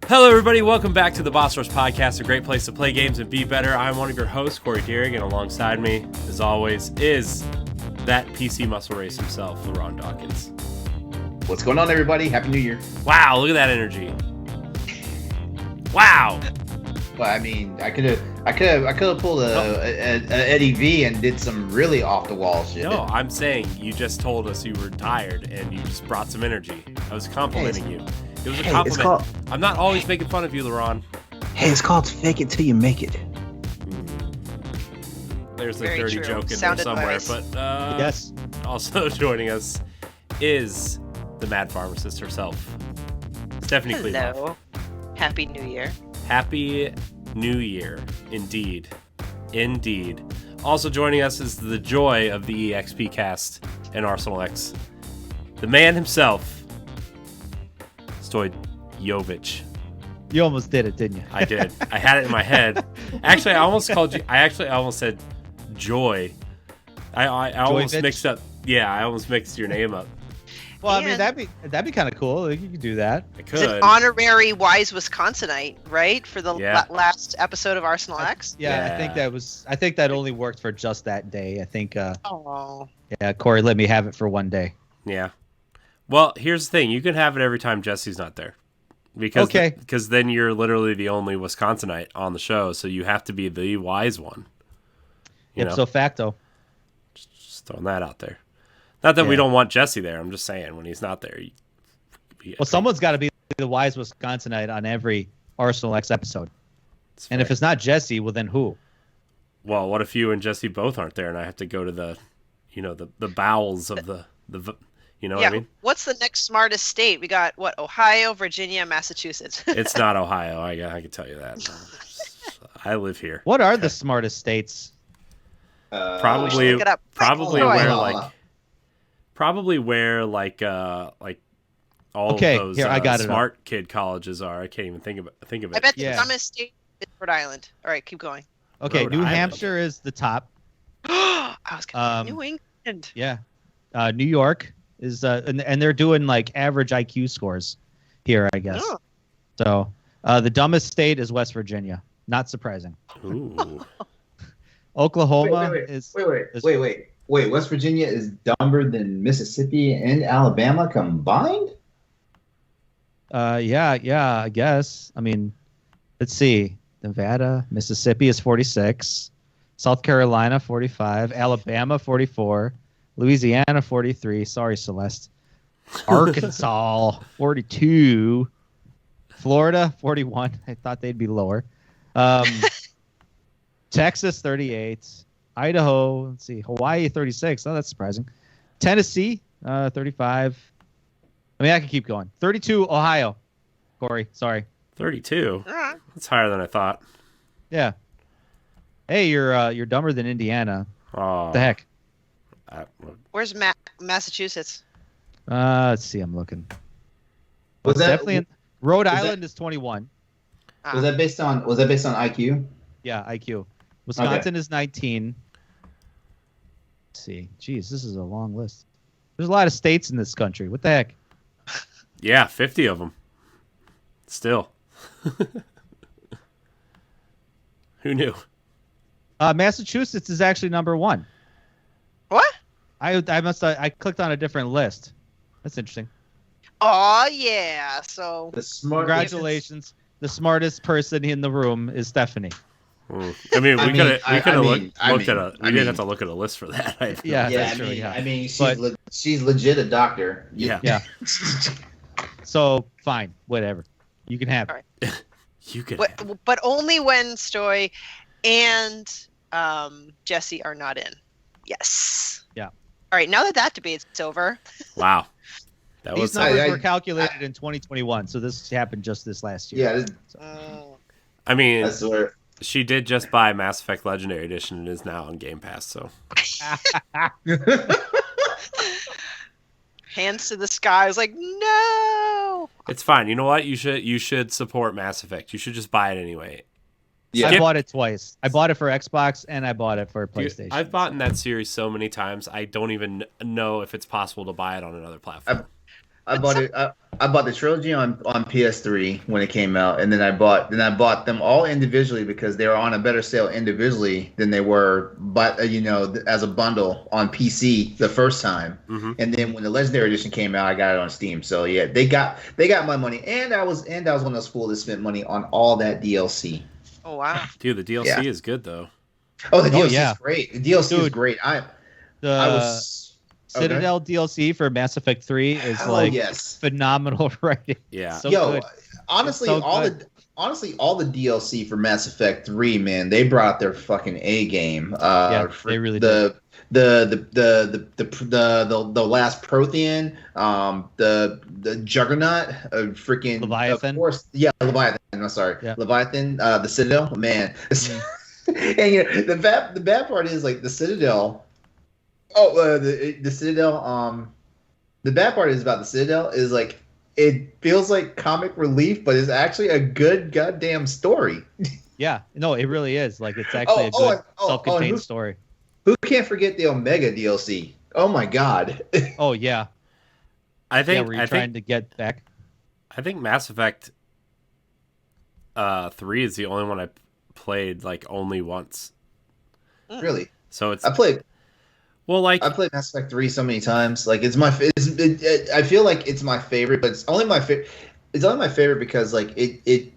Hello, everybody. Welcome back to the Boss Rush Podcast, a great place to play games and be better. I'm one of your hosts, Corey Dirrig, and alongside me, as always, is that PC muscle race himself, LeRon Dawkins. What's going on, everybody? Happy New Year. Wow, look at that energy. Wow. Well, I mean, I could have pulled a Eddie V and did some really off the wall shit. No, I'm saying you just told us you were tired and you just brought some energy. I was complimenting you. It was a compliment. I'm not always making fun of you, LeRon. Hey, it's called fake it till you make it. There's a Very dirty true. joke in Sound there somewhere, advice. but Yes. also joining us is the mad pharmacist herself, Stephanie Klimov. Hello. Happy New Year. Happy New Year, indeed. Indeed. Also joining us is the joy of the EXP cast and Arsenal X, the man himself, Stoy Jovic. You almost did it, didn't you? I did. I had it in my head. Actually, I almost said Joy. I almost Jovic? mixed up. Yeah, I almost mixed your name up. Well, I mean, And- that'd be kind of cool. You could do that. I He's an could. honorary wise Wisconsinite, right? For the Yeah. last episode of Arsenal X. Yeah, Yeah. I think that only worked for just that day. I think, Oh. yeah, Corey let me have it for one day. Yeah. Well, here's the thing. You can have it every time Jesse's not there. Because then you're literally the only Wisconsinite on the show, so you have to be the wise one. You know, Ipso facto. just throwing that out there. Not that we Yeah. don't want Jesse there. I'm just saying when he's not there. Well, someone's got to be the wise Wisconsinite on every Arsenal X episode. And if it's not Jesse, well, then who? Well, what if you and Jesse both aren't there, and I have to go to the bowels of the you know Yeah. what I mean? What's the next smartest state? We got what? Ohio, Virginia, Massachusetts. It's not Ohio. I can tell you that. I live here. What are the smartest states? Probably look it up. probably Hold on. where like all Okay, of those here, I got it smart kid colleges are. I can't even think of it. I bet the Yeah. dumbest state is Rhode Island. All right, keep going. Okay, Rhode New Island. Hampshire is the top. I was going to Um, New England. Yeah. New York is, and they're doing like average IQ scores here, I guess. Oh. So the dumbest state is West Virginia. Not surprising. Ooh. Oklahoma is. Wait. West Virginia is dumber than Mississippi and Alabama combined? Yeah, I guess. I mean, let's see. Nevada, Mississippi is 46. South Carolina, 45. Alabama, 44. Louisiana, 43. Sorry, Celeste. Arkansas, 42. Florida, 41. I thought they'd be lower. Texas, 38. Idaho, let's see. Hawaii, 36. Oh, that's surprising. Tennessee, 35. I mean, I can keep going. 32, Ohio. Corey, sorry. 32. All right. That's higher than I thought. Yeah. Hey, you're dumber than Indiana. Oh, What the heck? Where's Massachusetts? Let's see. I'm looking. Was It's that definitely in, Rhode was that- Island is 21. Ah. was that based on IQ? Yeah, IQ. Wisconsin is 19. Let's see. Jeez, this is a long list. There's a lot of states in this country. What the heck? Yeah, 50 of them. Still. Who knew? Massachusetts is actually number one. What? I clicked on a different list. That's interesting. Oh yeah. So The smart. Congratulations. The smartest person in the room is Stephanie. I mean, we could have didn't have to look at a list for that. I feel. Yeah, Yeah, that's I true, mean, yeah. I mean, But- she's legit a doctor. Yeah. Yeah. So fine, whatever. You can have it. All right. You could. but only when Stoy and Jesse are not in. Yes. Yeah. All right. Now that debate's over. Wow. That These was numbers were calculated in 2021, so this happened just this last year. Yeah, I mean, I swear. she did just buy Mass Effect Legendary Edition and is now on Game Pass, so. Hands to the sky. I was like, no. It's fine. You know what? You should support Mass Effect. You should just buy it anyway. Yeah. I bought it twice. I bought it for Xbox and I bought it for Dude, PlayStation. I've bought in that series so many times, I don't even know if it's possible to buy it on another platform. I bought it. I bought the trilogy on PS3 when it came out, and then I bought them all individually because they were on a better sale individually than they were, but as a bundle on PC the first time. Mm-hmm. And then when the Legendary Edition came out, I got it on Steam. So yeah, they got my money, and I was one of those fools that spent money on all that DLC. Oh wow. Dude, the DLC is good though. Oh, the DLC is great. The DLC is great. I was. Citadel DLC for Mass Effect 3 is phenomenal writing. Yeah. So good. Honestly, all the DLC for Mass Effect 3, man, they brought their fucking A game. They really did. The last Prothean, the Juggernaut, freaking Leviathan. Of course, Leviathan. I'm sorry, Leviathan. The Citadel, man. And the bad part is like the Citadel. The Citadel. The bad part is about the Citadel is like it feels like comic relief, but it's actually a good goddamn story. Yeah, no, it really is. Like it's actually a good self-contained story. Who can't forget the Omega DLC? Oh my god. Oh yeah. I think were you trying to get back? I think Mass Effect 3 is the only one I played like only once. Really? So I played Mass Effect 3 so many times. Like I feel like it's my favorite, but it's only my favorite. It's only my favorite because like the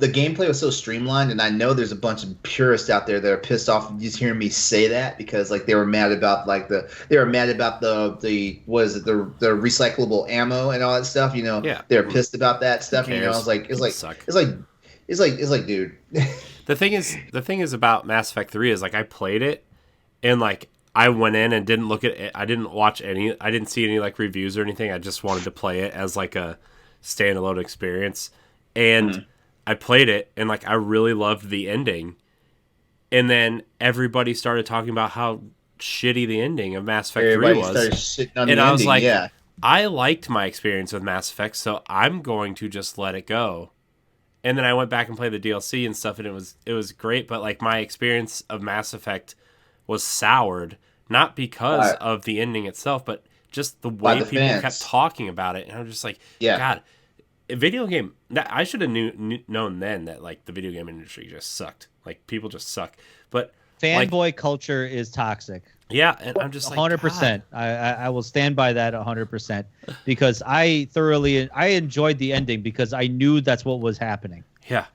gameplay was so streamlined, and I know there's a bunch of purists out there that are pissed off just hearing me say that because like they were mad about the recyclable ammo and all that stuff. They're pissed about that stuff. I was like, it's like, dude. The thing is about Mass Effect 3 is like I played it, and like I went in and didn't look at it. I didn't see any like reviews or anything. I just wanted to play it as like a standalone experience, and I played it, and like I really loved the ending, and then everybody started talking about how shitty the ending of Mass Effect 3 was, and I was like, I liked my experience with Mass Effect, so I'm going to just let it go. And then I went back and played the DLC and stuff, and it was great, but like my experience of Mass Effect was soured, not because of the ending itself, but just the way people kept talking about it. And I'm just like, God, a video game that I should have known then that like the video game industry just sucked. Like people just suck. But fanboy culture is toxic. Yeah, and I'm just 100%. I will stand by that 100% because I enjoyed the ending because I knew that's what was happening. Yeah,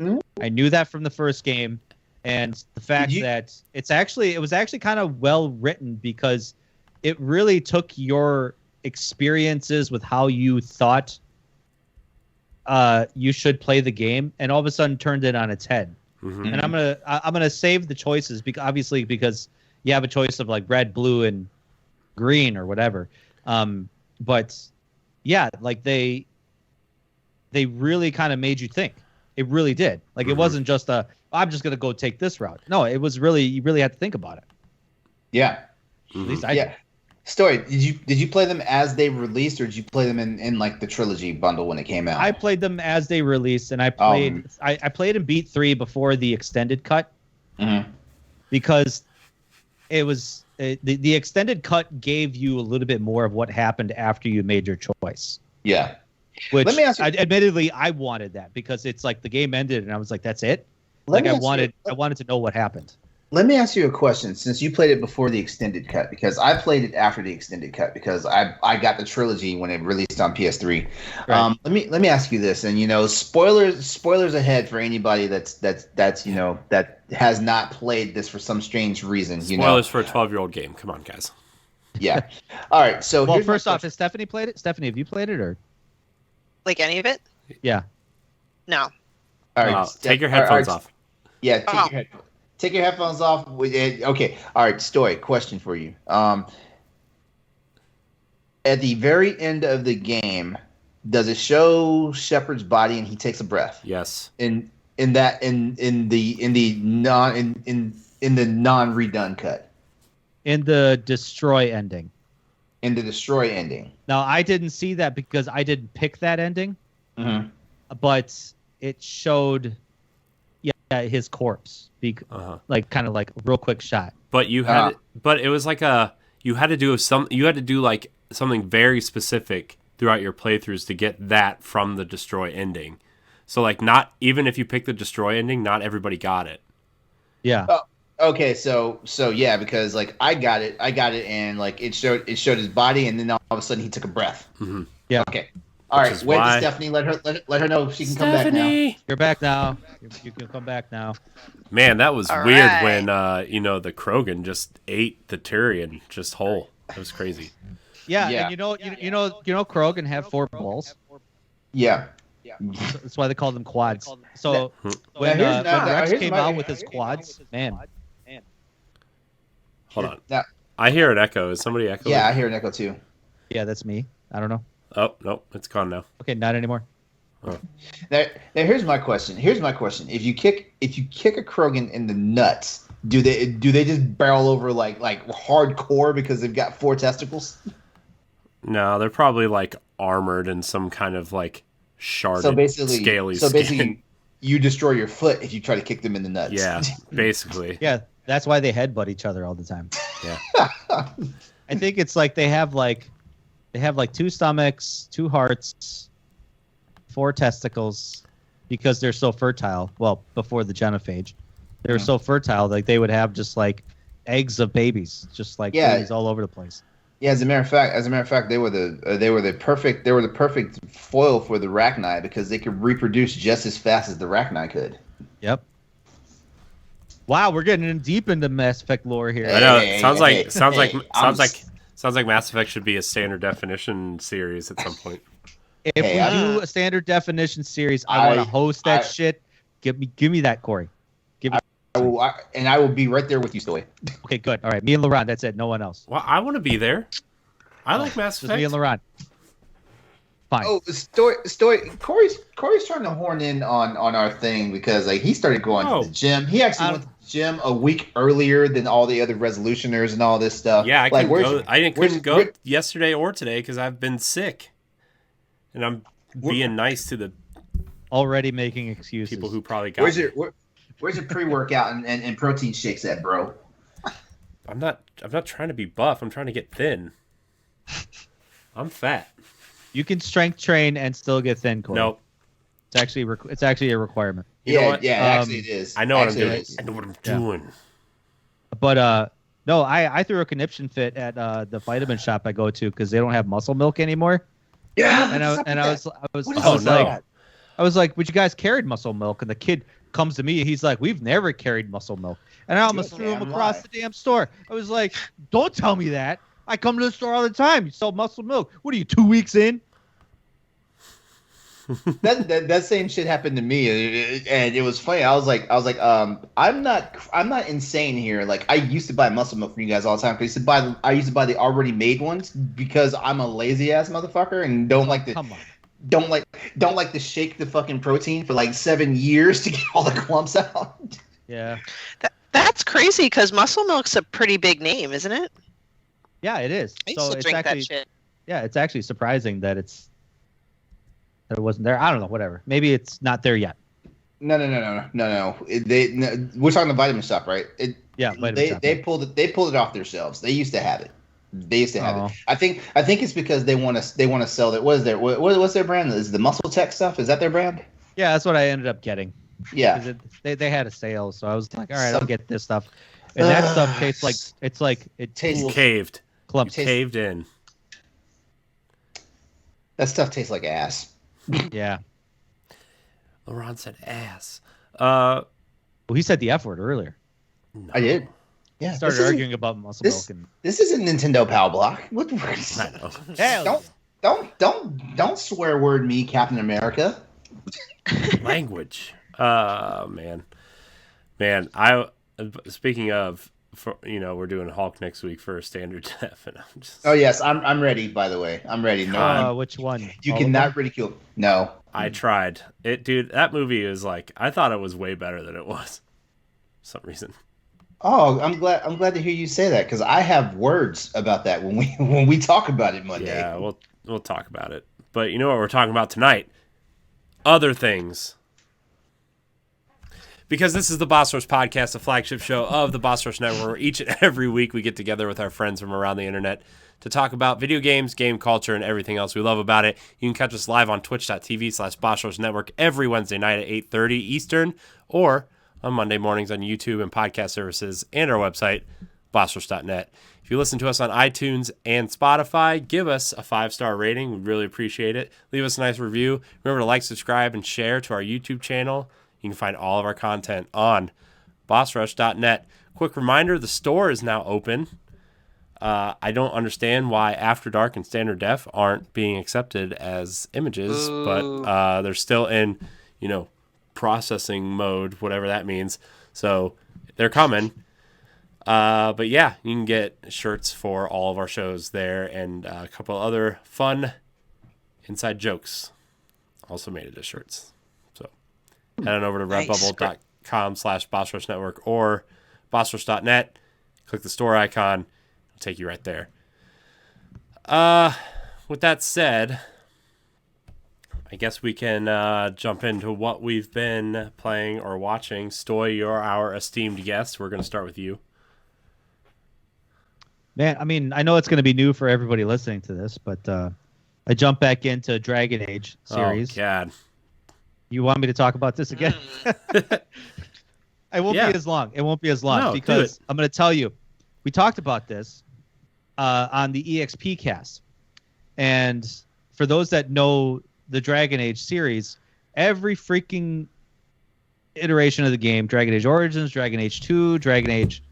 I knew that from the first game, and the fact that it was actually kind of well written because it really took your experiences with how you thought you should play the game, and all of a sudden turned it on its head. Mm-hmm. And I'm gonna save the choices because you have a choice of like red, blue, and green or whatever. But yeah, like they really kind of made you think. It really did. Like it wasn't just I'm just gonna go take this route. No, it was really you really had to think about it. Yeah. At least I did. Story, did you play them as they released, or did you play them in like the trilogy bundle when it came out? I played them as they released, and I played I played and beat 3 before the extended cut, because it was the extended cut gave you a little bit more of what happened after you made your choice. Yeah, which let me ask you, admittedly I wanted that because it's like the game ended and I was like, that's it. I wanted to know what happened. Let me ask you a question, since you played it before the extended cut, because I played it after the extended cut because I got the trilogy when it released on PS3. Right. Let me ask you this, and spoilers ahead for anybody that's that has not played this for some strange reason. Spoilers for a 12-year-old game. Come on, guys. Yeah. All right. So well, first off, has Stephanie played it? Stephanie, have you played it or like any of it? Yeah. No. All right. Take your headphones off. Yeah. Take your headphones off. Okay. All right. Stoy, question for you. At the very end of the game, does it show Shepard's body and he takes a breath? Yes. In the non-redone cut. In the destroy ending. In the destroy ending. Now I didn't see that because I didn't pick that ending. Mm-hmm. But it showed his corpse. Like kind of like a real quick shot. But you had but it was like you had to do like something very specific throughout your playthroughs to get that from the destroy ending. So like, not even if you pick the destroy ending, not everybody got it. Yeah. Okay, so yeah, because like I got it, and like it showed his body, and then all of a sudden he took a breath. Mm-hmm. Yeah. Okay. All right. Wait to Stephanie. Let her know if she can come back now. You're back now. You can come back now. Man, that was All weird right. when the Krogan just ate the Tyrion just whole. That was crazy. Yeah, Yeah. and you know, Krogan have 4 balls. Yeah. That's why they call them quads. So when here's Rex came my- out with his quads, man. Hold on. Now, I hear an echo. Is somebody echoing? yeah, I hear an echo too. Yeah, that's me. I don't know. Oh, no, it's gone now. Okay, not anymore. Now, here's my question. If you kick a Krogan in the nuts, do they just barrel over like hardcore because they've got 4 testicles? No, they're probably like armored in some kind of like sharded, scaly skin. Basically, you destroy your foot if you try to kick them in the nuts. Yeah, basically. Yeah, that's why they headbutt each other all the time. Yeah. I think it's like they have like 2 stomachs, 2 hearts, 4 testicles, because they're so fertile. Well, before the genophage, they were so fertile, like they would have just like eggs of babies, just like babies all over the place. Yeah, as a matter of fact, they were the perfect foil for the Rachni because they could reproduce just as fast as the Rachni could. Yep. Wow, we're getting in deep into Mass Effect lore here. I know. Hey, Sounds hey, like Mass Effect should be a standard definition series at some point. If Hey, we do a standard definition series, I want to host that shit. Give me that, Corey. I will be right there with you, Stoy. Okay, good. All right, me and LeRon. That's it. No one else. Well, I want to be there. I like Mass Just Effect. me and LeRon. Fine. Oh, Stoy. Corey's trying to horn in on our thing because like he started going to the gym. He actually went to the gym a week earlier than all the other resolutioners and all this stuff. Yeah, I couldn't go where's- yesterday or today because I've been sick, and I'm being nice to the Already making excuses. people who probably got. Where's your pre-workout and protein shakes at, bro? I'm not trying to be buff. I'm trying to get thin. I'm fat. You can strength train and still get thin, Corey. Nope. It's actually a requirement. You know what? Actually it is. I know what I'm Actually, doing. it is. I know what I'm doing. But no, I threw a conniption fit at the vitamin shop I go to because they don't have muscle milk anymore. Yeah. And I was like, would you guys carried muscle milk? And the kid comes to me, he's like, we've never carried muscle milk. And I almost threw him across the damn store. I was like, don't tell me that. I come to the store all the time. You sell muscle milk. What are you, 2 weeks in? that same shit happened to me, and it was funny. I was like, I'm not insane here. Like I used to buy muscle milk from you guys all the time because I used to buy the already made ones because I'm a lazy ass motherfucker and don't like to shake the fucking protein for like 7 years to get all the clumps out. Yeah. That's crazy because muscle milk's a pretty big name, isn't it? Yeah, it is. I used to it's drink actually, that shit. Yeah, it's actually surprising that it wasn't there. I don't know, whatever. Maybe it's not there yet. No. We're talking the vitamin shop, right? Vitamin shop. They pulled it off their shelves. They used to have it. It. I think it's because they want to sell that. What's their brand? Is the Muscle Tech stuff? Is that their brand? Yeah, that's what I ended up getting. Yeah. They had a sale, so I was like, all right, I'll get this stuff. And that stuff tastes like it tastes caved. Clumps. Caved in. That stuff tastes like ass. Yeah. LeRon said ass. Well, he said the F word earlier. No. I did. Yeah. Started arguing about muscle milk and this isn't Nintendo Power Block. What? I know. Don't swear word me, Captain America. Language. Man. Speaking of, we're doing Hulk next week for a standard def, and I'm just. Oh yes, I'm ready. By the way, I'm ready. No, which one? You cannot ridicule. No, I tried it, dude. That movie is like I thought it was way better than it was. For some reason. Oh, I'm glad to hear you say that because I have words about that when we talk about it Monday. Yeah, we'll talk about it. But you know what we're talking about tonight? Other things. Because this is the Boss Rush Podcast, the flagship show of the Boss Rush Network, where each and every week we get together with our friends from around the internet to talk about video games, game culture, and everything else we love about it. You can catch us live on twitch.tv/Boss Network every Wednesday night at 8:30 Eastern, or on Monday mornings on YouTube and podcast services and our website, bossrush.net. If you listen to us on iTunes and Spotify, give us a 5-star rating. We'd really appreciate it. Leave us a nice review. Remember to like, subscribe, and share to our YouTube channel. You can find all of our content on bossrush.net. Quick reminder, the store is now open. I don't understand why After Dark and Standard Def aren't being accepted as images, but they're still in, processing mode, whatever that means. So they're coming. But yeah, you can get shirts for all of our shows there and a couple other fun inside jokes also made it as shirts. So head on over to redbubble.com/Boss Network or bossrush.net. Click the store icon. It'll take you right there. With that said, I guess we can jump into what we've been playing or watching. Stoy, you're our esteemed guest. We're going to start with you. Man, I mean, I know it's going to be new for everybody listening to this, but I jumped back into Dragon Age series. Oh, God. You want me to talk about this again? It won't be as long. It won't be as long because I'm going to tell you, we talked about this on the EXP cast. And for those that know the Dragon Age series, every freaking iteration of the game, Dragon Age Origins, Dragon Age 2, Dragon Age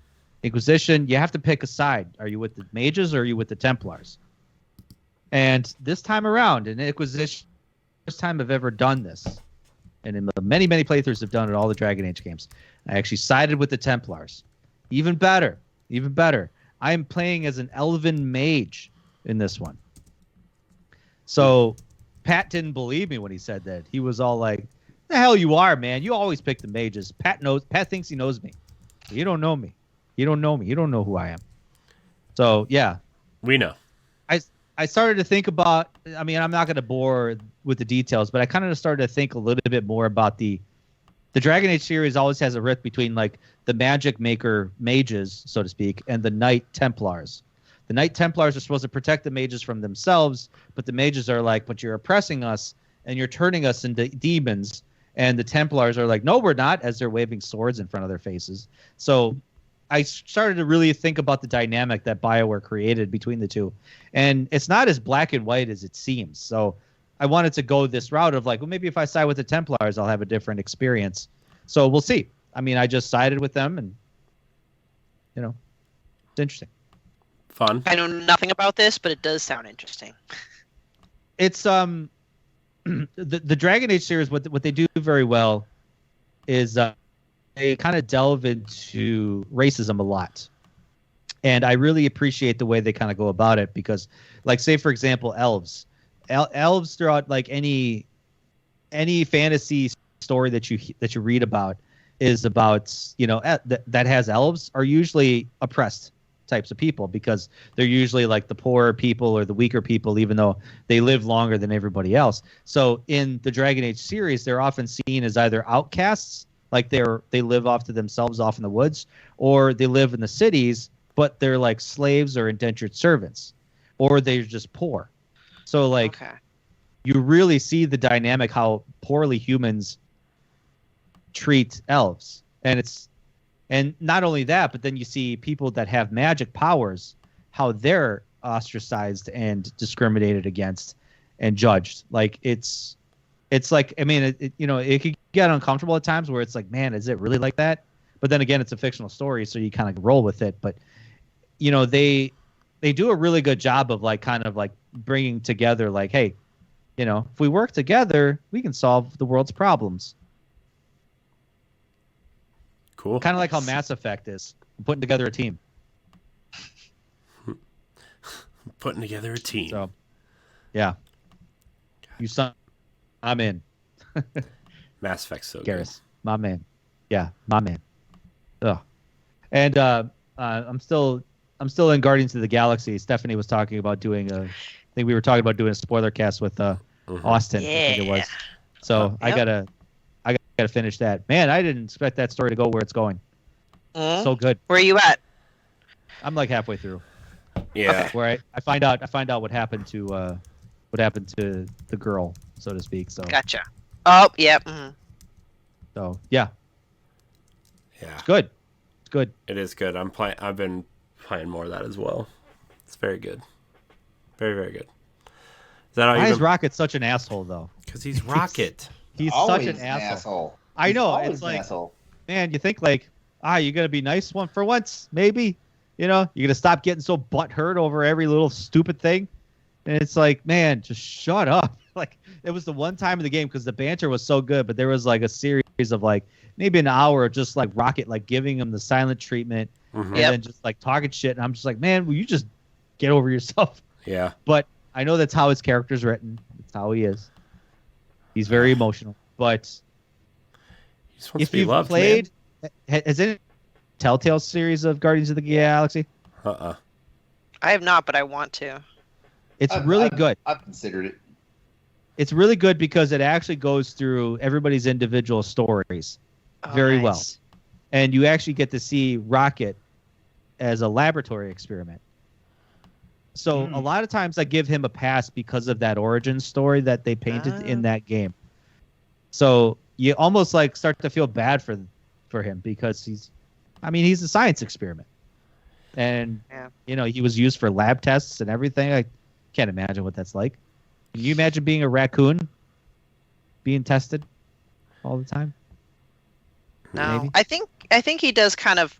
Inquisition, you have to pick a side. Are you with the mages or are you with the Templars? And this time around, in Inquisition, first time I've ever done this, and in the many, many playthroughs I've done in all the Dragon Age games, I actually sided with the Templars. Even better. I am playing as an elven mage in this one. So Pat didn't believe me when he said that. He was all like, the hell you are, man. You always pick the mages. Pat thinks he knows me. You don't know me. You don't know me. You don't know who I am. So, yeah. We know. I started to think about, I mean, I'm not going to bore with the details, but I kind of started to think a little bit more about the Dragon Age series always has a rift between, like, the magic maker mages, so to speak, and the Knight Templars. The Knight Templars are supposed to protect the mages from themselves, but the mages are like, but you're oppressing us, and you're turning us into demons. And the Templars are like, no, we're not, as they're waving swords in front of their faces. So I started to really think about the dynamic that BioWare created between the two. And it's not as black and white as it seems. So I wanted to go this route of like, well, maybe if I side with the Templars, I'll have a different experience. So we'll see. I mean, I just sided with them and, it's interesting. Fun. I know nothing about this, but it does sound interesting. It's, the Dragon Age series, what they do very well is, they kind of delve into racism a lot. And I really appreciate the way they kind of go about it because, like, say, for example, elves. Elves throughout, like, any fantasy story that you read about is about, that has elves are usually oppressed types of people because they're usually, like, the poorer people or the weaker people, even though they live longer than everybody else. So in the Dragon Age series, they're often seen as either outcasts, like they live off to themselves off in the woods, or they live in the cities, but they're like slaves or indentured servants, or they're just poor. So like, you really see the dynamic how poorly humans treat elves, and not only that, but then you see people that have magic powers, how they're ostracized and discriminated against and judged. Like it's like, I mean, it could get uncomfortable at times where it's like, man, is it really like that? But then again, it's a fictional story, so you kind of roll with it. But, they do a really good job of like kind of like bringing together like, hey, if we work together, we can solve the world's problems. Cool. Kind of like how Mass Effect is, putting together a team. Putting together a team. So, yeah. I'm in. Mass Effect's so Garrus, good. My man. Yeah, my man. Ugh. And I'm still in Guardians of the Galaxy. Stephanie was talking about doing I think we were talking about doing a spoiler cast with Austin. Yeah. I think it was. So I gotta finish that. Man, I didn't expect that story to go where it's going. So good. Where are you at? I'm like halfway through. Yeah. Where I find out what happened to the girl, so to speak. So Gotcha. Oh, yep. Mm-hmm. So yeah, Yeah. it's good. It's good. It is good. I've been playing more of that as well. It's very good. Very, very good. Is that how Why you is Rocket such an asshole though? Because he's Rocket. He's Always such an asshole. He's I know. always It's an like, asshole. man, you think like, you gotta be nice one for once, maybe. You know, you're gonna stop getting so butthurt over every little stupid thing. And it's like, man, just shut up. Like, it was the one time of the game because the banter was so good, but there was like a series of like maybe an hour of just like Rocket like giving him the silent treatment and then just like talking shit. And I'm just like, man, will you just get over yourself? Yeah. But I know that's how his character's written. That's how he is. He's very emotional. But He just wants if to be you've loved, played, has any Telltale series of Guardians of the Galaxy? man. I have not, but I want to. It's really good. I've considered it. It's really good because it actually goes through everybody's individual stories very well. And you actually get to see Rocket as a laboratory experiment. So a lot of times I give him a pass because of that origin story that they painted in that game. So you almost like start to feel bad for him because he's a science experiment. And, he was used for lab tests and everything. I can't imagine what that's like. Can you imagine being a raccoon being tested all the time? No, Maybe? I think he does kind of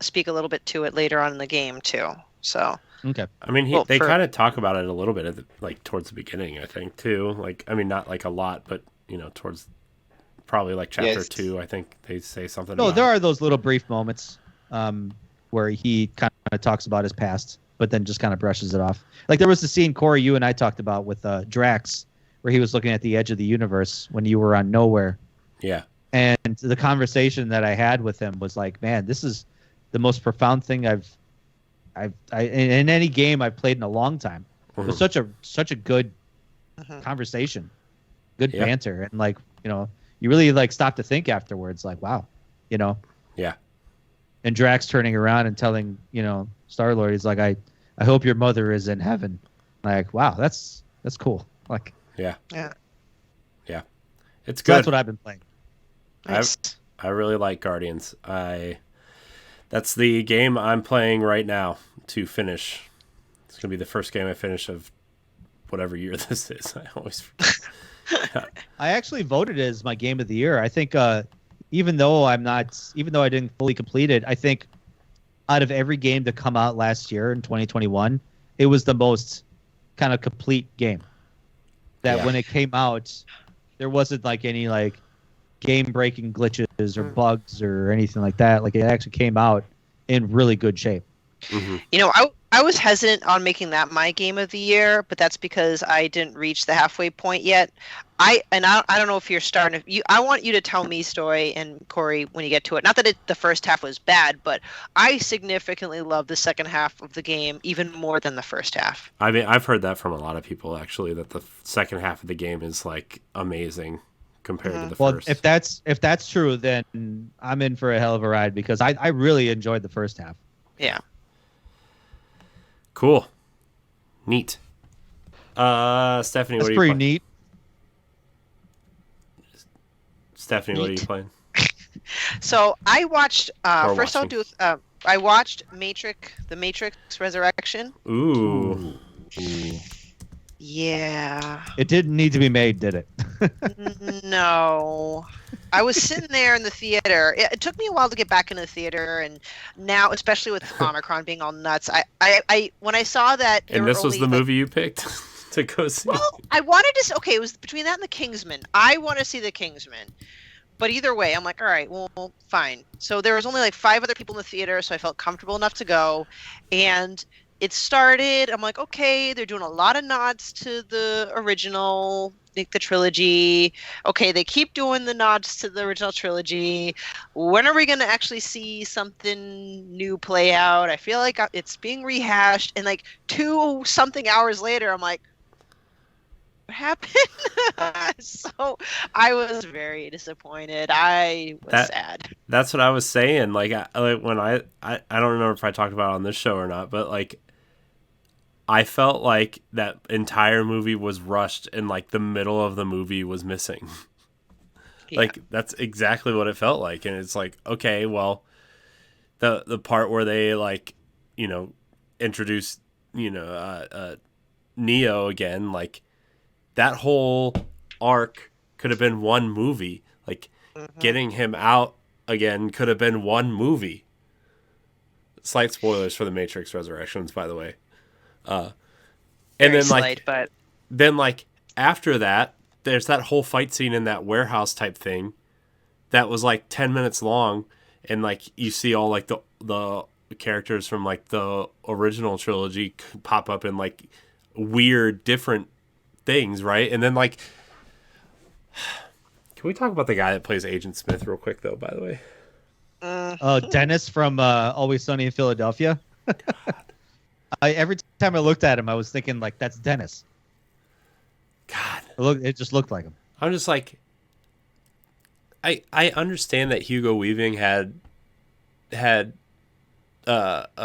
speak a little bit to it later on in the game too. So okay. I mean, they kind of talk about it a little bit like towards the beginning, I think too. Like, I mean, not like a lot, but towards probably like chapter 2, I think they say something. No, there are those little brief moments where he kind of talks about his past, but then just kind of brushes it off. Like there was the scene, Corey, you and I talked about with Drax, where he was looking at the edge of the universe when you were on Nowhere. Yeah. And the conversation that I had with him was like, man, this is the most profound thing I've in any game I've played in a long time. It was such a good conversation, good banter, and like you really like stop to think afterwards, like wow, Yeah. And Drax turning around and telling Star-Lord, he's like, I hope your mother is in heaven. Like wow, that's cool. Like yeah. It's so good. that's what I've been playing. nice. I really like Guardians. That's the game I'm playing right now to finish. It's gonna be the first game I finish of whatever year this is. I always forget. I actually voted it as my game of the year. I think even though I didn't fully complete it, I think out of every game to come out last year in 2021, it was the most kind of complete game. That when it came out, there wasn't like any like game-breaking glitches or bugs or anything like that. Like it actually came out in really good shape. Mm-hmm. I was hesitant on making that my game of the year, but that's because I didn't reach the halfway point yet. I don't know if you're starting to. I want you to tell me, Stoy and Corey, when you get to it. Not that the first half was bad, but I significantly love the second half of the game even more than the first half. I mean, I've heard that from a lot of people actually, that the second half of the game is like amazing compared to the first. Well, if that's true, then I'm in for a hell of a ride because I really enjoyed the first half. Yeah. Cool. Neat. Stephanie, what are you pretty playing? neat. Stephanie, what are you playing? So I watched. Or First, watching. I'll do. I watched The Matrix Resurrection. Ooh. Yeah. It didn't need to be made, did it? No. I was sitting there in the theater. It took me a while to get back into the theater, and now, especially with Omicron being all nuts, I when I saw that. And this was the movie you picked to go see. Well, I wanted to. Okay, it was between that and The Kingsman. I want to see The Kingsman, but either way, I'm like, all right, well, fine. So there was only like 5 other people in the theater, so I felt comfortable enough to go, and it started. I'm like, okay, they're doing a lot of nods to the original, the trilogy. Okay, they keep doing the nods to the original trilogy. When are we going to actually see something new play out? I feel like it's being rehashed. And like 2-something hours later, I'm like, what happened? So I was very disappointed. I was sad. That's what I was saying. Like when I don't remember if I talked about it on this show or not, but like I felt like that entire movie was rushed and like the middle of the movie was missing. Like that's exactly what it felt like. And it's like, okay, well, the part where they like, you know, introduce, you know, Neo again, like that whole arc could have been one movie. Like getting him out again could have been one movie. Slight spoilers for the Matrix Resurrections, by the way. And then slight, but then like after that, there's that whole fight scene in that warehouse type thing that was like 10 minutes long, and like you see all like the characters from like the original trilogy pop up in like weird different things, right? And then like, can we talk about the guy that plays Agent Smith real quick though, by the way? Dennis from Always Sunny in Philadelphia. Every time I looked at him, I was thinking like, that's Dennis. God, it just looked like him. I'm just like, I understand that Hugo Weaving had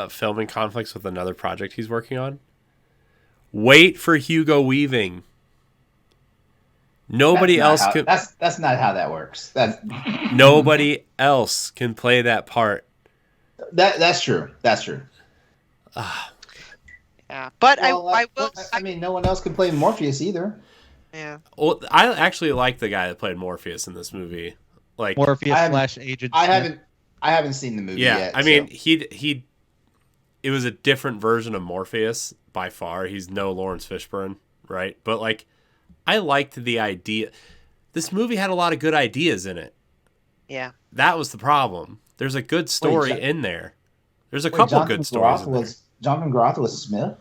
filming conflicts with another project he's working on. Wait for Hugo Weaving. Nobody else can. That's not how that works. Nobody else can play that part. That's true. That's true. Yeah, but well, I will. I mean, no one else can play Morpheus either. Yeah. Well, I actually like the guy that played Morpheus in this movie. Like Morpheus / Agent. I haven't seen the movie yet. I mean, it was a different version of Morpheus by far. He's no Lawrence Fishburne, right? But like, I liked the idea. This movie had a lot of good ideas in it. Yeah. That was the problem. There's a good story in there. There's a couple good stories in there. Jonathan Groff was Smith?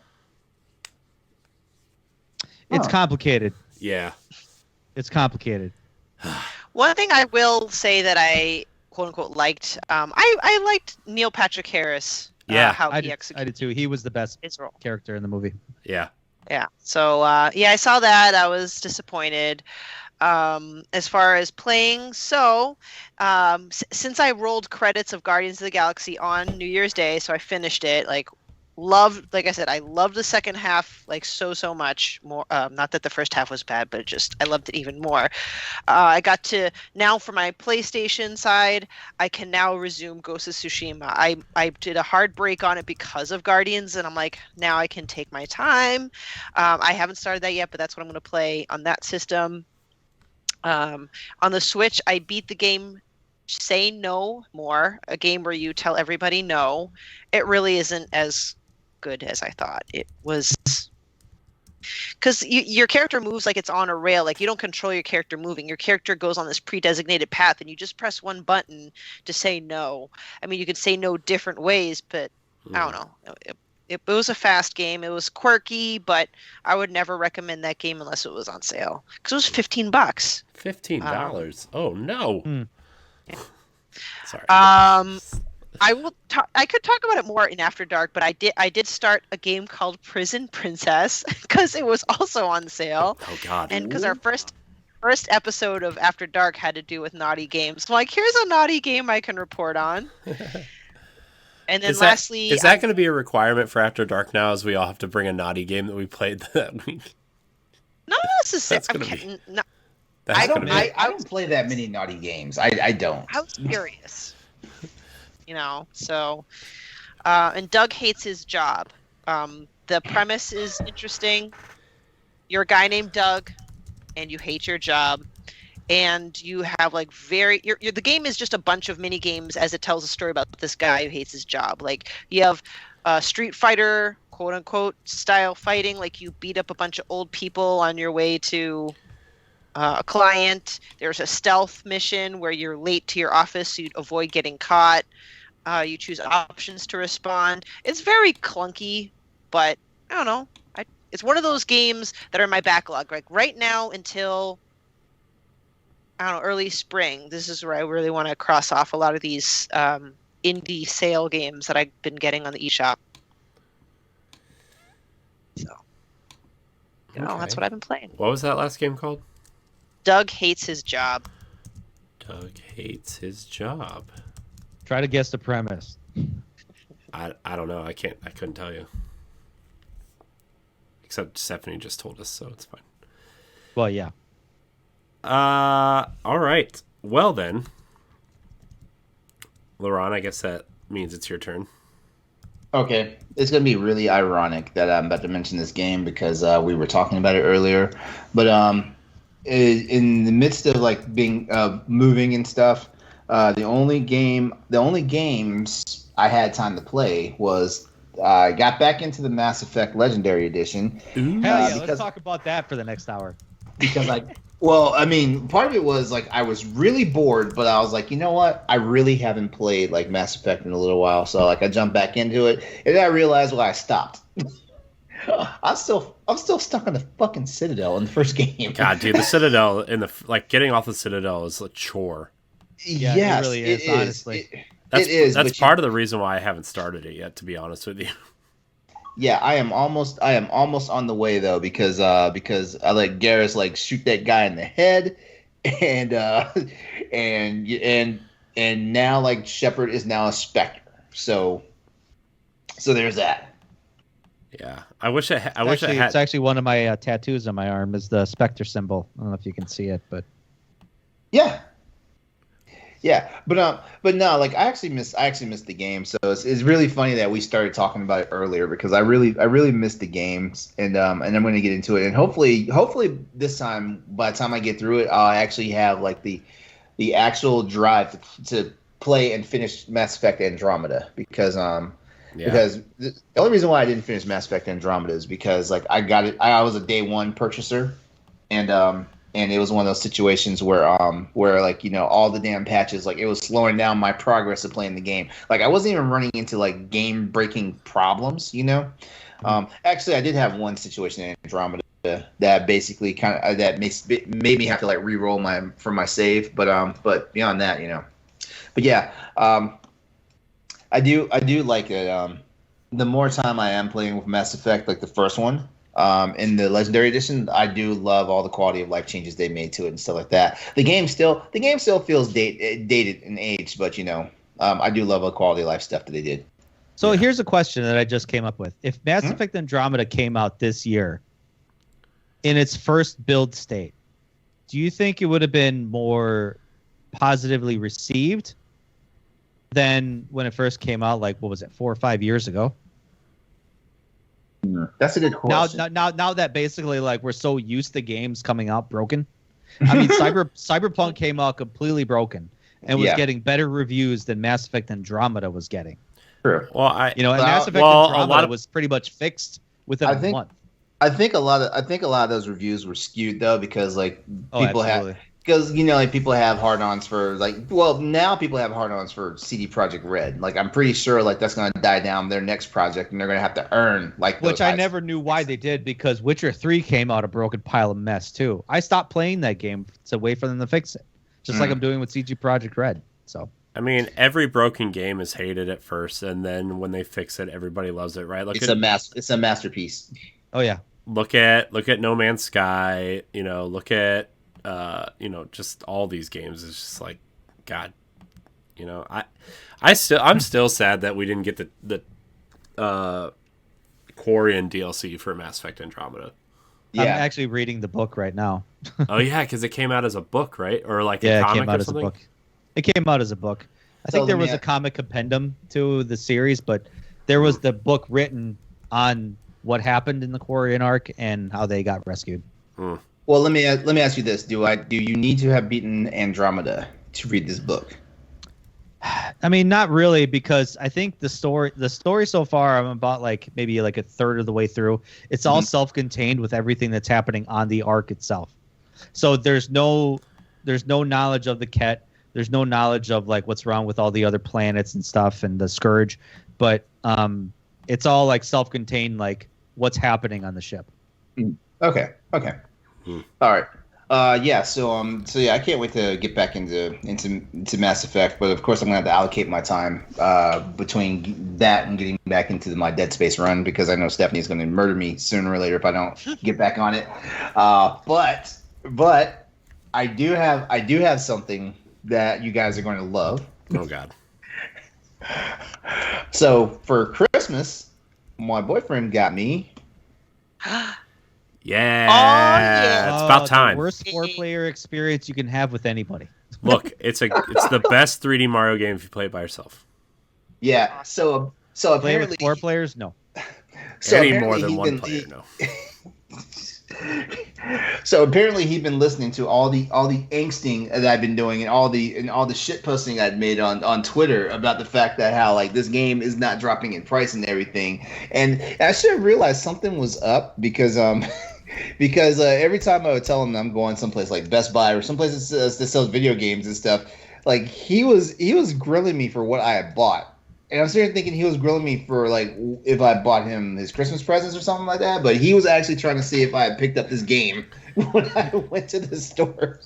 It's complicated. Yeah. It's complicated. One thing I will say that I quote unquote liked, I liked Neil Patrick Harris. How he executed. I did too. He was the best his role. Character in the movie. Yeah. Yeah. So I saw that. I was disappointed. As far as playing, so since I rolled credits of Guardians of the Galaxy on New Year's Day, so I finished it. Like I said, I loved the second half like so much more. Not that the first half was bad, but I loved it even more. I got to now for my PlayStation side, I can now resume Ghost of Tsushima. I did a hard break on it because of Guardians, and I'm like, now I can take my time. I haven't started that yet, but that's what I'm going to play on that system. On the Switch, I beat the game Say No More, a game where you tell everybody no. It really isn't as good as I thought. It was because your character moves like it's on a rail. Like you don't control your character moving. Your character goes on this pre-designated path, and you just press one button to say no. I mean, you could say no different ways, but I don't know. It was a fast game. It was quirky, but I would never recommend that game unless it was on sale because it was $15. $15. Oh no. Yeah. Sorry. I could talk about it more in After Dark, but I did start a game called Prison Princess because it was also on sale. Oh God. And because our first episode of After Dark had to do with naughty games. So like, here's a naughty game I can report on. And then lastly, is that going to be a requirement for After Dark now? As we all have to bring a naughty game that we played that week? Not necessarily. I don't play that many naughty games. I don't. I was curious. So, and Doug hates his job. The premise is interesting. You're a guy named Doug, and you hate your job. And you have like the game is just a bunch of mini games as it tells a story about this guy who hates his job. Like you have Street Fighter, quote unquote, style fighting. Like you beat up a bunch of old people on your way to a client. There's a stealth mission where you're late to your office so you avoid getting caught. You choose options to respond. It's very clunky, but I don't know. It's one of those games that are in my backlog. Like right now until early spring. This is where I really want to cross off a lot of these indie sale games that I've been getting on the eShop. So, that's what I've been playing. What was that last game called? Doug hates his job. Doug hates his job. Try to guess the premise. I don't know. I couldn't tell you. Except Stephanie just told us, so it's fine. Well, yeah. All right. Well then, LeRon, I guess that means it's your turn. Okay, it's gonna be really ironic that I'm about to mention this game because we were talking about it earlier, but in the midst of like being moving and stuff, the only games I had time to play was I got back into the Mass Effect Legendary Edition. Hell yeah, let's talk about that for the next hour. Because well, I mean, part of it was like I was really bored, but I was like, you know what? I really haven't played like Mass Effect in a little while, so like I jumped back into it, and then I realized why I stopped. I'm still stuck on the fucking Citadel in the first game. God, dude, the Citadel getting off the Citadel is a chore. Yeah, yes, it really is. Honestly, that's part of the reason why I haven't started it yet. To be honest with you. Yeah, I am almost on the way though because I let Garrus like shoot that guy in the head, and now like Shepard is now a Spectre. So there's that. Yeah, I wish I had. It's actually one of my tattoos on my arm is the Spectre symbol. I don't know if you can see it, but yeah. Yeah, but no, like I actually missed the game, so it's really funny that we started talking about it earlier because I really missed the games, and I'm going to get into it, and hopefully this time, by the time I get through it, I'll actually have like the actual drive to play and finish Mass Effect Andromeda because the only reason why I didn't finish Mass Effect Andromeda is because like I was a day one purchaser, and it was one of those situations where like, you know, all the damn patches, like it was slowing down my progress of playing the game. Like I wasn't even running into like game breaking problems, you know. Actually, I did have one situation in Andromeda that basically that made me have to like re-roll my save, but beyond that, you know. But yeah, I do like it. The more time I am playing with Mass Effect, like the first one. In the Legendary Edition, I do love all the quality of life changes they made to it and stuff like that. The game still feels dated and aged, but you know, I do love the quality of life stuff that they did. So here's a question that I just came up with: if Mass Effect Andromeda came out this year, in its first build state, do you think it would have been more positively received than when it first came out? Like, what was it, 4 or 5 years ago? That's a good question. Now that basically like we're so used to games coming out broken. I mean, Cyberpunk came out completely broken and was getting better reviews than Mass Effect Andromeda was getting. True. Well, Mass Effect Andromeda was pretty much fixed within a month. I think a lot of those reviews were skewed though because like people have. Because, you know, like people have hard-ons for, like, well, now people have hard-ons for CD Projekt Red. Like, I'm pretty sure, like, that's going to die down their next project, and they're going to have to earn, like, which I never knew why they did, because Witcher 3 came out a broken pile of mess, too. I stopped playing that game to wait for them to fix it, just like I'm doing with CD Projekt Red. So, I mean, every broken game is hated at first, and then when they fix it, everybody loves it, right? It's a masterpiece. Oh, yeah. Look at No Man's Sky, you know, look at... you know, just all these games is just like, God, you know, I'm still sad that we didn't get the Quarian DLC for Mass Effect Andromeda. Yeah. I'm actually reading the book right now. Oh yeah, because it came out as a book, right? Or like a comic it came out or something? as a book. It came out as a book. I think there was a comic compendium to the series, but there was the book written on what happened in the Quarian arc and how they got rescued. Well, let me ask you this: Do you need to have beaten Andromeda to read this book? I mean, not really, because I think the story so far, I'm about like maybe like a third of the way through. It's all self-contained with everything that's happening on the arc itself. So there's no knowledge of the Ket. There's no knowledge of like what's wrong with all the other planets and stuff and the Scourge, but it's all like self-contained, like what's happening on the ship. Okay. All right. So I can't wait to get back into Mass Effect, but of course I'm gonna have to allocate my time between that and getting back into my Dead Space run because I know Stephanie's gonna murder me sooner or later if I don't get back on it. But I do have something that you guys are going to love. Oh God. So for Christmas, my boyfriend got me Yeah. Oh, yeah. It's about time. The worst 4-player experience you can have with anybody. Look, it's the best 3D Mario game if you play it by yourself. Yeah. So Play apparently with 4 players? No. So Any apparently more than he's one been- player, no. So apparently he'd been listening to all the angsting that I've been doing and all the shit posting I'd made on Twitter about the fact that how like this game is not dropping in price and everything. And I should have realized something was up because because every time I would tell him I'm going someplace like Best Buy or someplace that sells video games and stuff, like he was grilling me for what I had bought. And I'm sitting here thinking he was grilling me for like if I bought him his Christmas presents or something like that. But he was actually trying to see if I had picked up this game when I went to the store.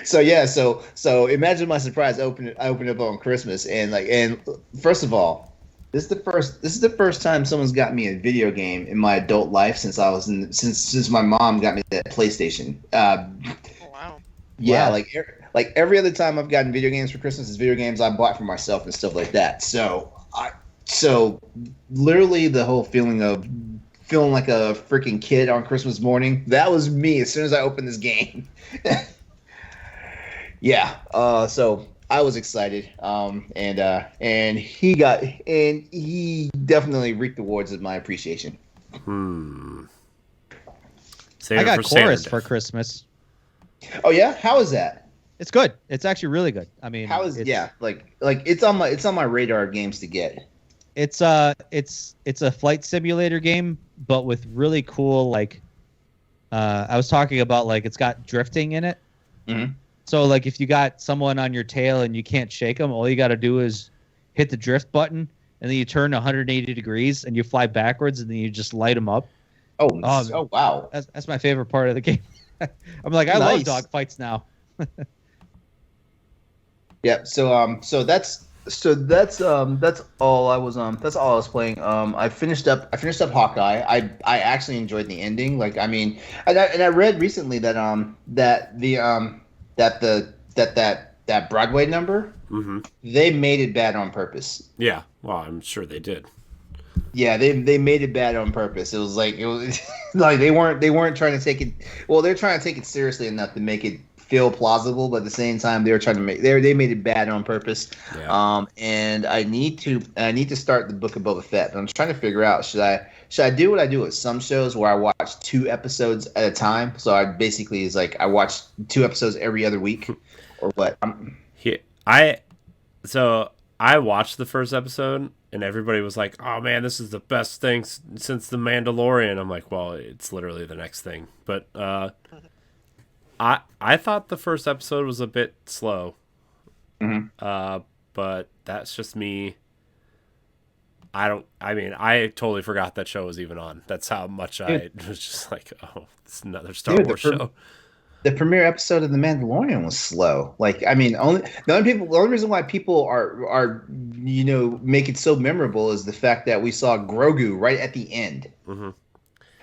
So yeah, so imagine my surprise. I opened up on Christmas and first of all, this is the first time someone's got me a video game in my adult life since since my mom got me that PlayStation. Wow. Yeah, Wow. like every other time I've gotten video games for Christmas is video games I bought for myself and stuff like that. So literally the whole feeling of feeling like a freaking kid on Christmas morning, that was me as soon as I opened this game. Yeah. So I was excited. And he definitely reaped the rewards of my appreciation. Save I it got for Chorus Santa. for Christmas. Oh yeah, how is that? It's good. It's actually really good. I mean, How is it's, like it's on my radar of games to get. It's a flight simulator game, but with really cool like. I was talking about like it's got drifting in it. Mm-hmm. So like if you got someone on your tail and you can't shake them, all you got to do is hit the drift button, and then you turn 180 degrees and you fly backwards, and then you just light them up. Oh wow. That's my favorite part of the game. I'm like, I love Nice. dog fights now. Yeah. So that's all I was playing. I finished up Hawkeye. I actually enjoyed the ending. Like I mean, and I read recently that that Broadway number, they made it bad on purpose. Yeah, well, I'm sure they did. Yeah, they made it bad on purpose. It was like like they weren't trying to take it. Well, they're trying to take it seriously enough to make it feel plausible, but at the same time they were trying to they made it bad on purpose. Yeah. And I need to start the Book of Boba Fett. But I'm trying to figure out should I do what I do with some shows where I watch 2 episodes at a time. So I basically is like I watch 2 episodes every other week, or what? I watched the first episode and everybody was like, "Oh man, this is the best thing since The Mandalorian." I'm like, "Well, it's literally the next thing." But I thought the first episode was a bit slow. But that's just me. I totally forgot that show was even on. That's how much I was just like, "Oh, it's another Star Wars show." The premiere episode of The Mandalorian was slow. Like, I mean, the only reason why people are make it so memorable is the fact that we saw Grogu right at the end. Mm-hmm.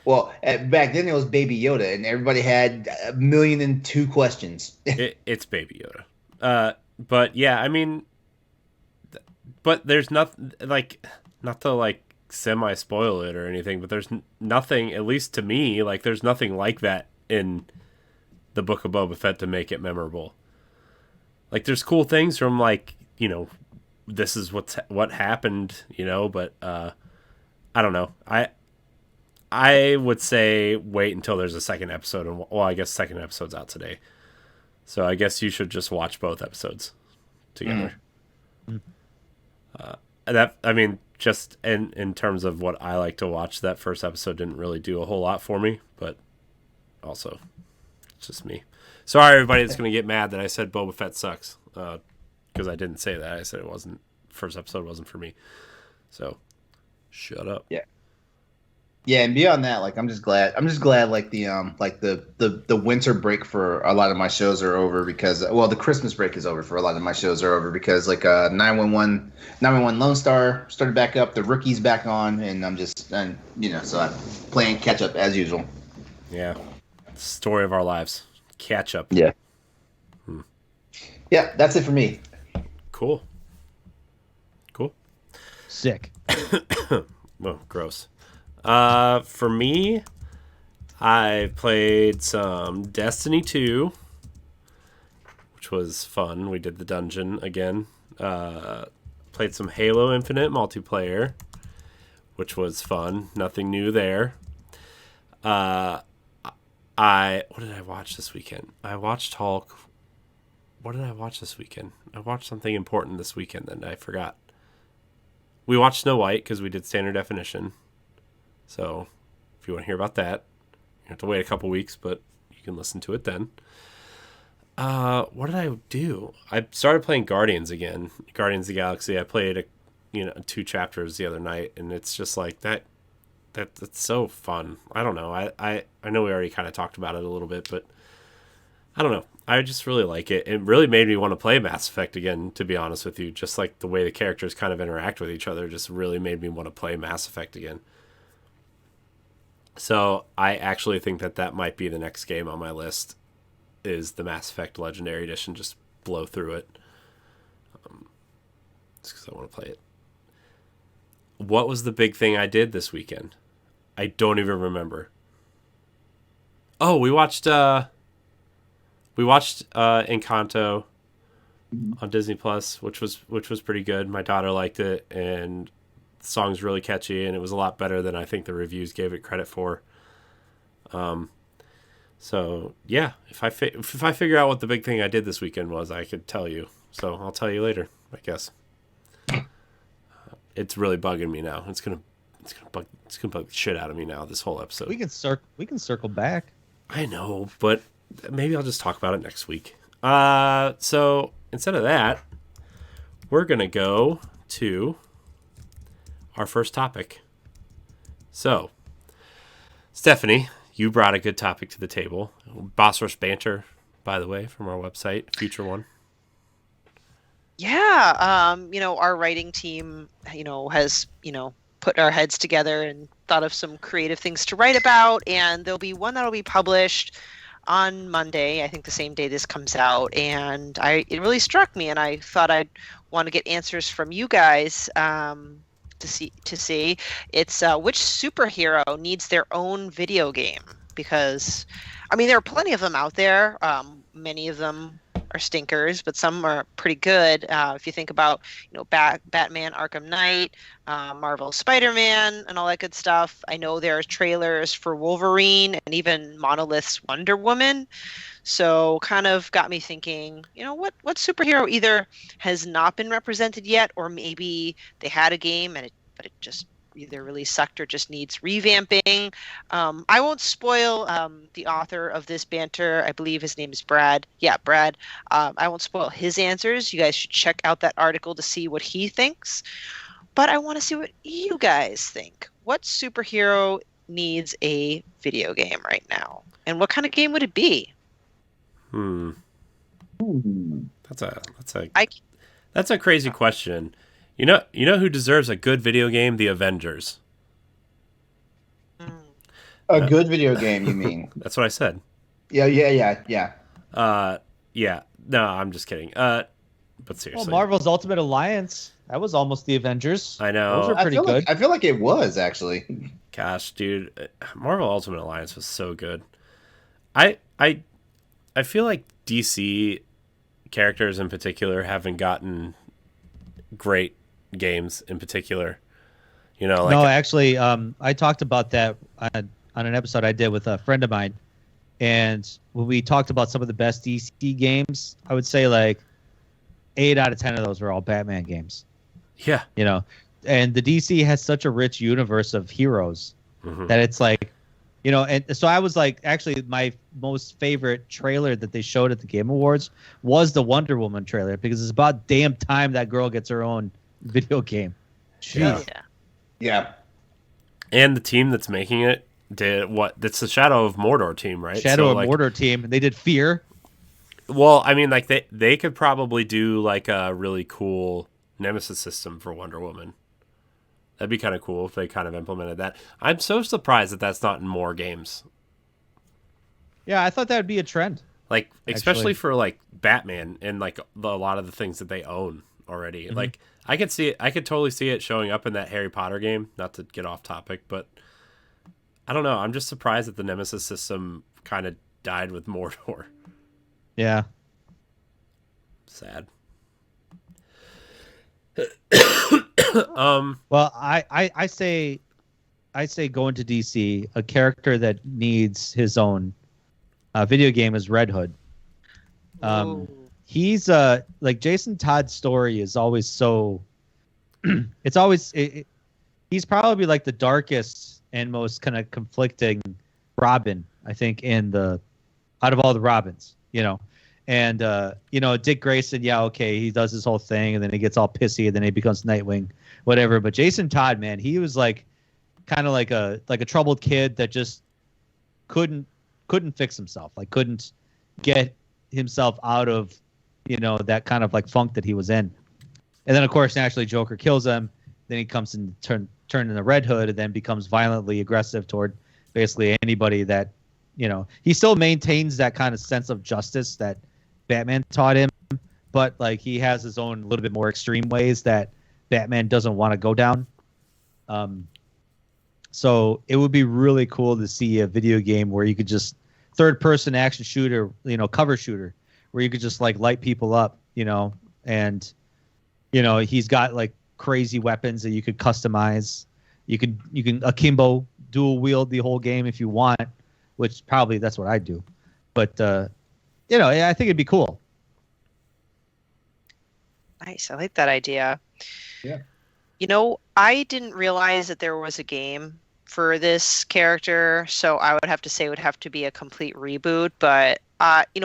Well, back then it was Baby Yoda, and everybody had 1,000,002 questions. It's Baby Yoda. But yeah, I mean, but there's nothing like, not to like semi spoil it or anything, but there's nothing, at least to me, like there's nothing like that in the Book of Boba Fett to make it memorable. Like there's cool things from like, this is what happened, but I don't know. I would say wait until there's a second episode, and well, I guess second episode's out today. So I guess you should just watch both episodes together. Just in terms of what I like to watch, that first episode didn't really do a whole lot for me, but also it's just me. Sorry, everybody that's going to get mad that I said Boba Fett sucks, because I didn't say that. I said first episode wasn't for me. So shut up. Yeah. Yeah, and beyond that, like I'm just glad like the winter break for a lot of my shows are over because the Christmas break is over for a lot of my shows are over because like 911 Lone Star started back up, the Rookie's back on, and so I'm playing catch up as usual. Yeah. Story of our lives. Catch up. Yeah. Yeah, that's it for me. Cool. Sick. Well, gross. For me, I played some Destiny 2, which was fun. We did the dungeon again. Played some Halo Infinite multiplayer, which was fun. Nothing new there. What did I watch this weekend? I watched Hulk. What did I watch this weekend? I watched something important this weekend that I forgot. We watched Snow White because we did standard definition. So if you want to hear about that, you have to wait a couple weeks, but you can listen to it then. What did I do? I started playing Guardians again. Guardians of the Galaxy. I played 2 chapters the other night, and it's just like that's so fun. I don't know. I know we already kind of talked about it a little bit, but I don't know. I just really like it. It really made me want to play Mass Effect again, to be honest with you. Just like the way the characters kind of interact with each other just really made me want to play Mass Effect again. So I actually think that might be the next game on my list, is the Mass Effect Legendary Edition. Just blow through it. Just because I want to play it. What was the big thing I did this weekend? I don't even remember. Oh, we watched Encanto on Disney Plus, which was pretty good. My daughter liked it, and the song's really catchy, and it was a lot better than I think the reviews gave it credit for. So yeah, if I figure out what the big thing I did this weekend was, I could tell you. So I'll tell you later, I guess. It's really bugging me now. It's gonna bug the shit out of me now. This whole episode. We can circle back. I know, but maybe I'll just talk about it next week. So instead of that, we're gonna go to our first topic. So, Stephanie, you brought a good topic to the table. Boss Rush Banter, by the way, from our website, Future One. Yeah, our writing team, has, put our heads together and thought of some creative things to write about, and there'll be one that'll be published on Monday, I think the same day this comes out, and it really struck me, and I thought I'd want to get answers from you guys to see it's which superhero needs their own video game, because there are plenty of them out there. Many of them are stinkers, but some are pretty good. If you think about, Batman Arkham Knight, Marvel Spider-Man, and all that good stuff. I know there are trailers for Wolverine and even Monolith's Wonder Woman. So kind of got me thinking, what superhero either has not been represented yet, or maybe they had a game but it just either really sucked or just needs revamping. I won't spoil the author of this banter. I believe his name is Brad. Yeah, Brad. I won't spoil his answers. You guys should check out that article to see what he thinks. But I want to see what you guys think. What superhero needs a video game right now? And what kind of game would it be? That's a crazy question. You know who deserves a good video game? The Avengers. A good video game, you mean? That's what I said. Yeah. Yeah. No, I'm just kidding. But seriously. Well, Marvel's Ultimate Alliance, that was almost the Avengers. I know. Those are pretty good. I feel like it was, actually. Gosh, dude. Marvel Ultimate Alliance was so good. I feel like DC characters in particular haven't gotten great games in particular. No, actually, I talked about that on an episode I did with a friend of mine, and when we talked about some of the best DC games, I would say like 8 out of 10 of those were all Batman games. Yeah. And the DC has such a rich universe of heroes that it's like, and so I was like, actually, my most favorite trailer that they showed at the Game Awards was the Wonder Woman trailer, because it's about damn time that girl gets her own video game. Jeez. Yeah. And the team that's making it did what? That's the Shadow of Mordor team, right? Shadow of Mordor team. They did Fear. Well, like they could probably do like a really cool Nemesis system for Wonder Woman. That'd be kind of cool if they kind of implemented that. I'm so surprised that that's not in more games. Yeah, I thought that would be a trend. Like, especially for like Batman and like a lot of the things that they own already. Mm-hmm. Like, I could totally see it showing up in that Harry Potter game. Not to get off topic, but I don't know. I'm just surprised that the Nemesis system kind of died with Mordor. Yeah. Sad. Well, I say go into DC. A character that needs his own video game is Red Hood. He's like Jason Todd's story is always so. It's always he's probably like the darkest and most kind of conflicting Robin, I think, out of all the Robins, And Dick Grayson, yeah, okay, he does his whole thing, and then he gets all pissy, and then he becomes Nightwing, whatever. But Jason Todd, man, he was like kind of like a troubled kid that just couldn't fix himself, like couldn't get himself out of that kind of like funk that he was in. And then of course naturally Joker kills him. Then he comes and turn into Red Hood, and then becomes violently aggressive toward basically anybody that he still maintains that kind of sense of justice that Batman taught him, but like he has his own little bit more extreme ways that Batman doesn't want to go down. So it would be really cool to see a video game where you could just third-person action shooter, cover shooter, where you could just like light people up, and he's got like crazy weapons that you could customize. You can akimbo dual wield the whole game if you want, which probably that's what I'd do. But I think it'd be cool. Nice. I like that idea. Yeah. I didn't realize that there was a game for this character, so I would have to say it would have to be a complete reboot. But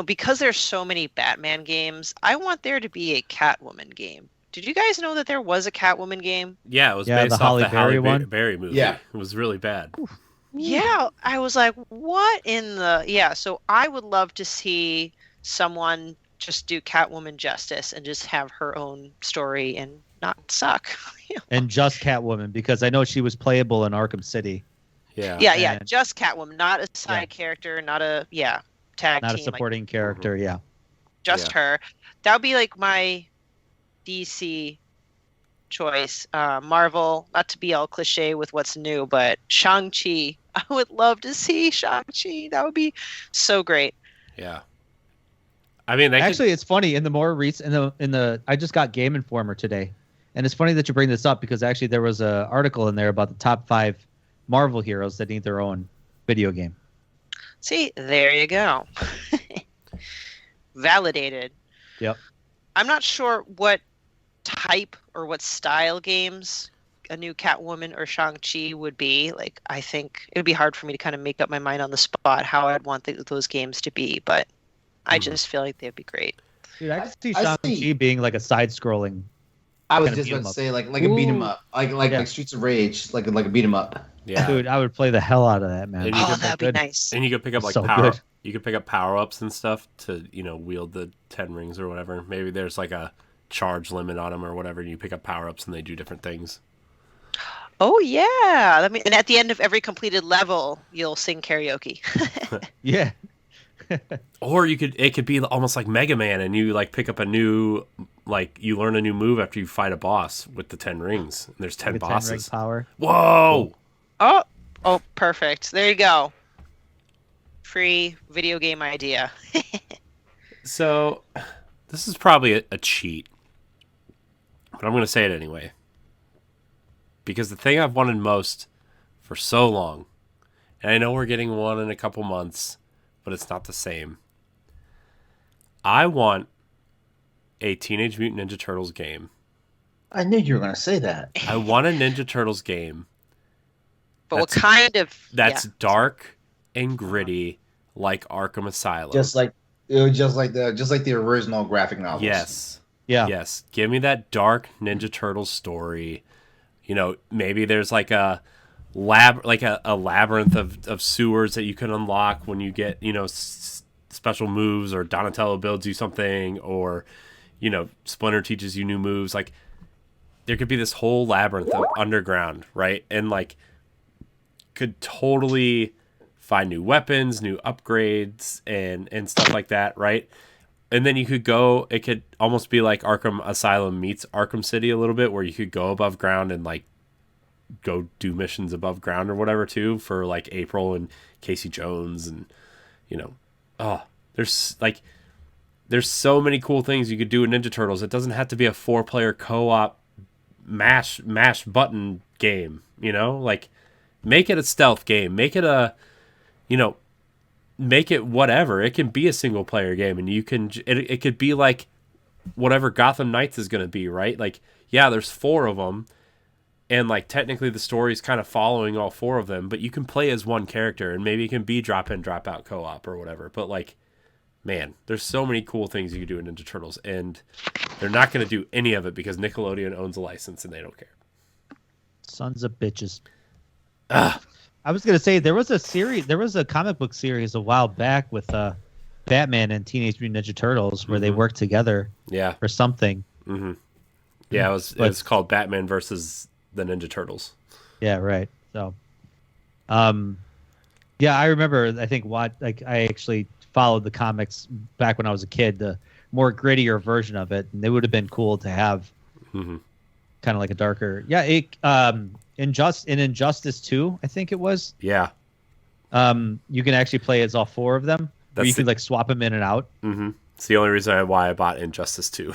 because there's so many Batman games, I want there to be a Catwoman game. Did you guys know that there was a Catwoman game? Yeah, it was based off Halle the Halle Berry Berry movie. Yeah. It was really bad. Oof. Yeah, I was like, what in the... Yeah, so I would love to see someone just do Catwoman justice and just have her own story and not suck. And just Catwoman, because I know she was playable in Arkham City. Yeah. Yeah, And- just Catwoman, not a side character, not a, tag Not team. a supporting character, yeah. Just her. That would be like my DC choice. Marvel, not to be all cliche with what's new, but Shang-Chi. I would love to see Shang-Chi. That would be so great. Yeah. I mean, Actually, it's funny. In the more recent, I just got Game Informer today, and it's funny that you bring this up because actually there was an article in there about the top 5 Marvel heroes that need their own video game. See, there you go. Validated. Yep. I'm not sure what type or what style games a new Catwoman or Shang-Chi would be. Like, I think it would be hard for me to kind of make up my mind on the spot how I'd want those games to be, but I just feel like they'd be great. Dude, I could see Shang-Chi being like a side-scrolling. I was Kinda just beat 'em about to up. say like a beat 'em up, like Streets of Rage, like a beat 'em up. Yeah. Dude, I would play the hell out of that, man. And you Oh, could- that'd be nice. And you could pick up like So power. good. You could pick up power ups and stuff to wield the 10 rings or whatever. Maybe there's like a charge limit on them or whatever, and you pick up power ups and they do different things. Oh, yeah. And at the end of every completed level, you'll sing karaoke. Yeah. Or it could be almost like Mega Man, and you like pick up a new, like you learn a new move after you fight a boss with the 10 rings. And there's 10 Like a 10 ring bosses. power. Whoa! Oh, perfect. There you go. Free video game idea. So, this is probably a cheat, but I'm going to say it anyway. Because the thing I've wanted most for so long, and I know we're getting one in a couple months, but it's not the same. I want a Teenage Mutant Ninja Turtles game. I knew you were gonna say that. I want a Ninja Turtles game But what kind of... that's dark and gritty, like Arkham Asylum. Just like the original graphic novels. Yes. Yeah. Yes. Give me that dark Ninja Turtles story. Maybe there's like a labyrinth of sewers that you can unlock when you get, special moves, or Donatello builds you something, or, Splinter teaches you new moves. Like, there could be this whole labyrinth of underground, right? And like, could totally find new weapons, new upgrades, and stuff like that, right? And then you could go, it could almost be like Arkham Asylum meets Arkham City a little bit, where you could go above ground and like go do missions above ground or whatever too for like April and Casey Jones and there's so many cool things you could do in Ninja Turtles. It doesn't have to be a 4-player co-op mash button game, like make it a stealth game, make it a make it whatever. It can be a single player game, and you can it could be like whatever Gotham Knights is going to be, right? Like, yeah, there's 4 of them, and like technically the story's kind of following all 4 of them, but you can play as one character, and maybe it can be drop in drop out co-op or whatever. But like, man, there's so many cool things you can do in Ninja Turtles, and they're not going to do any of it because Nickelodeon owns a license and they don't care. Sons of bitches. I was gonna say there was a comic book series a while back with Batman and Teenage Mutant Ninja Turtles where they worked together. Yeah. For something. Mm-hmm. Yeah, it was called Batman versus the Ninja Turtles. Yeah, right. So, yeah, I remember. I think I actually followed the comics back when I was a kid, the more grittier version of it, and it would have been cool to have kind of like a darker. Yeah, Injustice 2, I think it was. Yeah. You can actually play as all 4 of them. Or you can like swap them in and out. Mm-hmm. It's the only reason why I bought Injustice 2.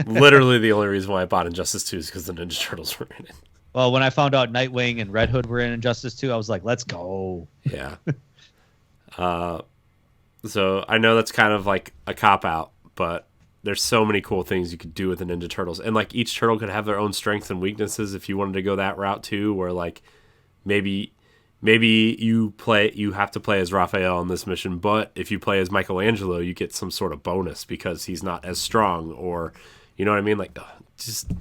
Literally the only reason why I bought Injustice 2 is because the Ninja Turtles were in it. Well, when I found out Nightwing and Red Hood were in Injustice 2, I was like, let's go. Yeah. So I know that's kind of like a cop-out, but there's so many cool things you could do with the Ninja Turtles. And like each turtle could have their own strengths and weaknesses if you wanted to go that route too, where like maybe you have to play as Raphael in this mission, but if you play as Michelangelo, you get some sort of bonus because he's not as strong, or you know what I mean? Like just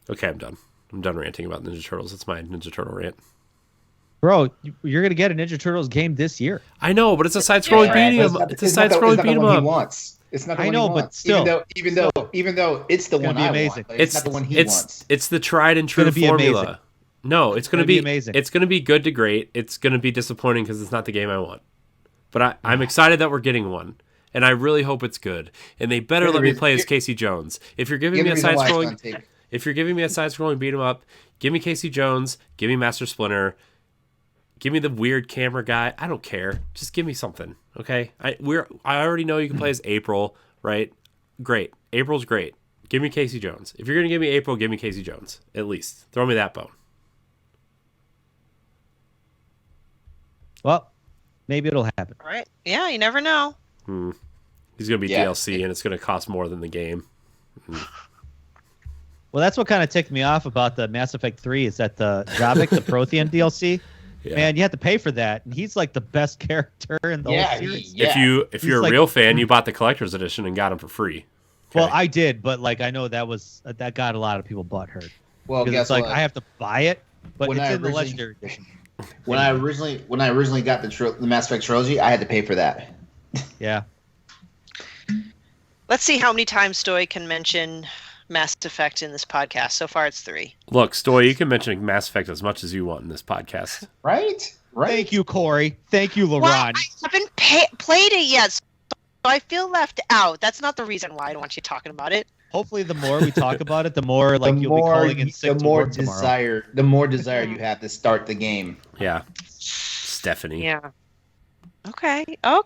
okay, I'm done ranting about Ninja Turtles. That's my Ninja Turtle rant. Bro, you're gonna get a Ninja Turtles game this year. I know, but it's a side-scrolling beat 'em up. It's a side-scrolling beat 'em up. It's not the one he wants. But still, even though it's the one I want, it's not the one he wants. It's the tried and true formula. Amazing. No, it's gonna be amazing. It's gonna be good to great. It's gonna be disappointing because it's not the game I want. But I'm excited that we're getting one, and I really hope it's good. And they better let me play as Casey Jones. If you're giving me a side-scrolling beat 'em up, give me Casey Jones. Give me Master Splinter. Give me the weird camera guy. I don't care. Just give me something, okay? I already know you can play as April, right? Great. April's great. Give me Casey Jones. If you're gonna give me April, give me Casey Jones. At least throw me that bone. Well, maybe it'll happen. All right. Yeah, you never know. He's gonna be DLC, and it's gonna cost more than the game. Well, that's what kind of ticked me off about the Mass Effect 3 is that the Jovic, the Prothean DLC. Yeah. Man, you have to pay for that, and he's like the best character in the whole series. If you're a real fan, you bought the collector's edition and got him for free. Okay. Well, I did, but like I know that got a lot of people butthurt. Well, guess it's like I have to buy it, but it's in the Legendary edition. When I originally got the Mass Effect trilogy, I had to pay for that. Yeah. Let's see how many times Stoy can mention Mass Effect in this podcast. So far, it's 3. Look, Stoy, you can mention Mass Effect as much as you want in this podcast. Right? Thank you, Corey. Thank you, LeRon. Well, I haven't played it yet, so I feel left out. That's not the reason why I don't want you talking about it. Hopefully, the more we talk about it, the more you'll be calling in sick to work tomorrow. The more desire you have to start the game. Yeah. Stephanie. Yeah. Okay. I'm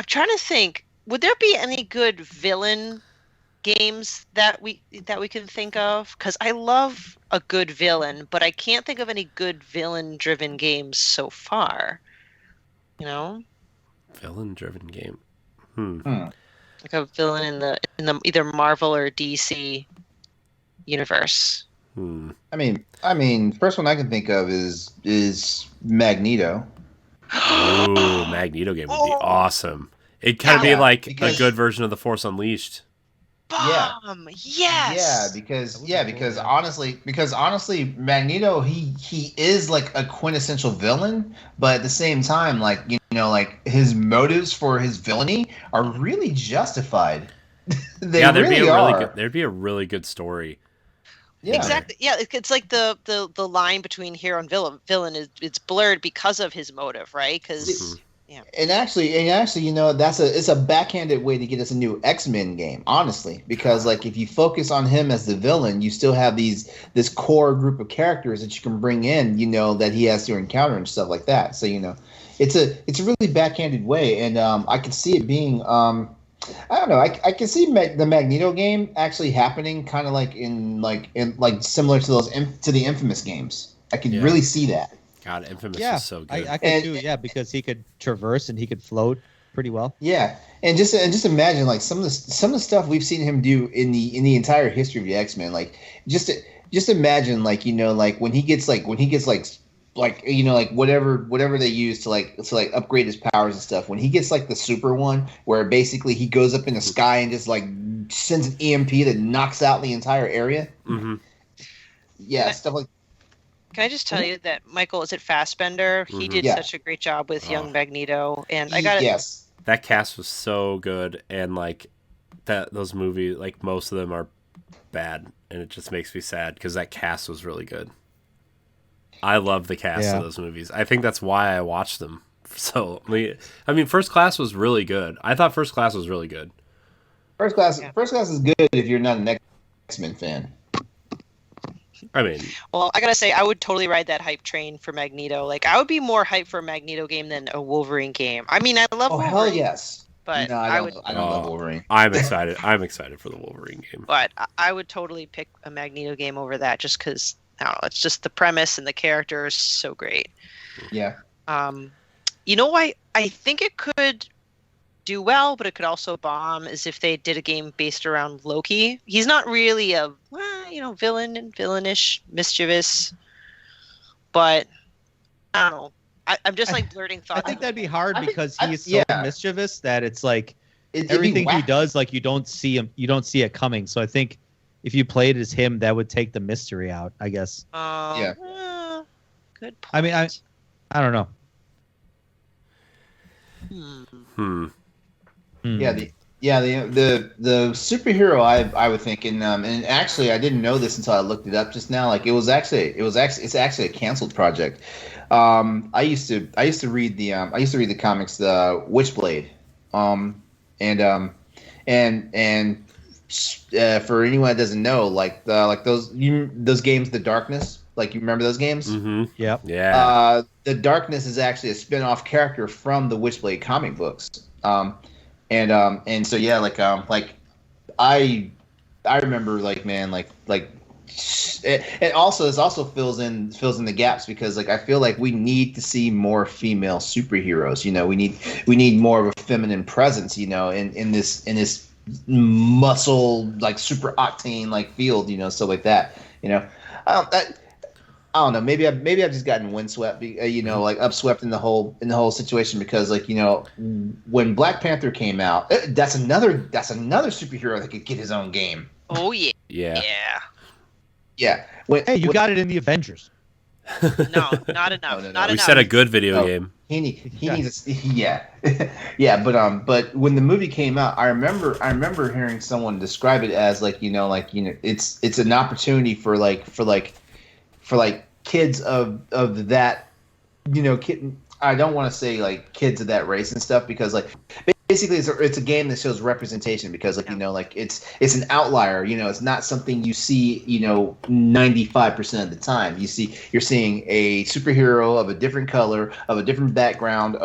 trying to think. Would there be any good villain games that we can think of? Because I love a good villain, but I can't think of any good villain-driven games so far. You know? Villain-driven game. Like a villain in the either Marvel or DC universe. I mean, first one I can think of is Magneto. Oh, Magneto game would be awesome. It'd kind of be like a good version of the Force Unleashed. Bomb! Yes. Because honestly, Magneto he is like a quintessential villain, but at the same time, like like his motives for his villainy are really justified. There'd be a really good story. Yeah. Exactly. Yeah, it's like the line between hero and villain is it's blurred because of his motive, right? Because And actually, it's a backhanded way to get us a new X-Men game, honestly, because like if you focus on him as the villain, you still have this core group of characters that you can bring in, that he has to encounter and stuff like that. So it's a really backhanded way, and I can see it being I don't know. I can see the Magneto game actually happening, kind of like similar to the Infamous games. I can really see that. God, Infamous is so good. I could too. Yeah, because he could traverse and he could float pretty well. Yeah, and just imagine like some of the stuff we've seen him do in the entire history of the X-Men. Like just imagine like like when he gets whatever they use to upgrade his powers and stuff. When he gets like the super one, where basically he goes up in the sky and just like sends an EMP that knocks out the entire area. Mm-hmm. Yeah, stuff like. Can I just tell you that Michael, is it Fassbender? He did such a great job with young Magneto, and I got it. Yes, that cast was so good, and like those movies, like most of them are bad, and it just makes me sad because that cast was really good. I love the cast of those movies. I think that's why I watched them. So I mean, First Class was really good. I thought First Class was really good. First Class is good if you're not an X-Men fan. I mean, well, I gotta say, I would totally ride that hype train for Magneto. Like, I would be more hyped for a Magneto game than a Wolverine game. I mean, I love Wolverine. Oh, hell yes. But no, I don't love Wolverine. I'm excited. I'm excited for the Wolverine game. But I would totally pick a Magneto game over that just because, I don't know, it's just the premise and the character is so great. Yeah. You know why I think it could do well, but it could also bomb, is if they did a game based around Loki. He's not really a villain and villainish, mischievous, but I don't know. I'm just like blurting thoughts. I think that'd be hard because he's so mischievous that it's like everything he does, like you don't see it coming. So I think if you played as him, that would take the mystery out, I guess. Good point. I mean, I don't know. The superhero I would think, and actually I didn't know this until I looked it up just now. Like it's actually a canceled project. I used to read the comics, the Witchblade, and for anyone that doesn't know, like those games, The Darkness. Like, you remember those games? Mm-hmm. Yep. Yeah. The Darkness is actually a spin-off character from the Witchblade comic books. And so I remember it also fills in the gaps because I feel like we need to see more female superheroes. We need more of a feminine presence, in this muscle super octane field, stuff like that. I don't know. Maybe I've just gotten windswept, upswept in the whole situation because, when Black Panther came out, that's another superhero that could get his own game. Oh yeah. Yeah. Yeah. Hey, you got it in the Avengers. No, not enough. Not we enough. said a good video game. He needs yeah. But when the movie came out, I remember hearing someone describe it as it's an opportunity for kids of that, I don't want to say kids of that race and stuff because basically it's a game that shows representation because it's an outlier, it's not something you see 95% of the time. You're seeing a superhero of a different color, of a different background,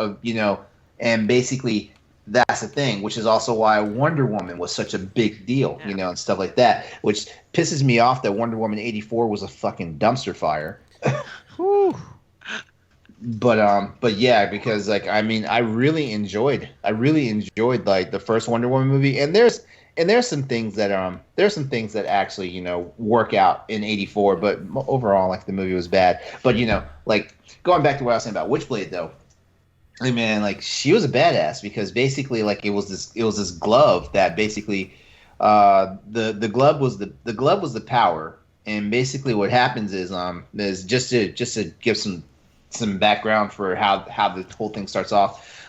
and basically that's the thing, which is also why Wonder Woman was such a big deal, and stuff like that, which pisses me off that Wonder Woman 84 was a fucking dumpster fire. But yeah, because I really enjoyed the first Wonder Woman movie, and there's some things that actually work out in 84, but overall the movie was bad. But going back to what I was saying about Witchblade though. I mean, she was a badass because basically, it was this glove that basically, the glove was the power, and basically what happens is just to give some background for how the whole thing starts off,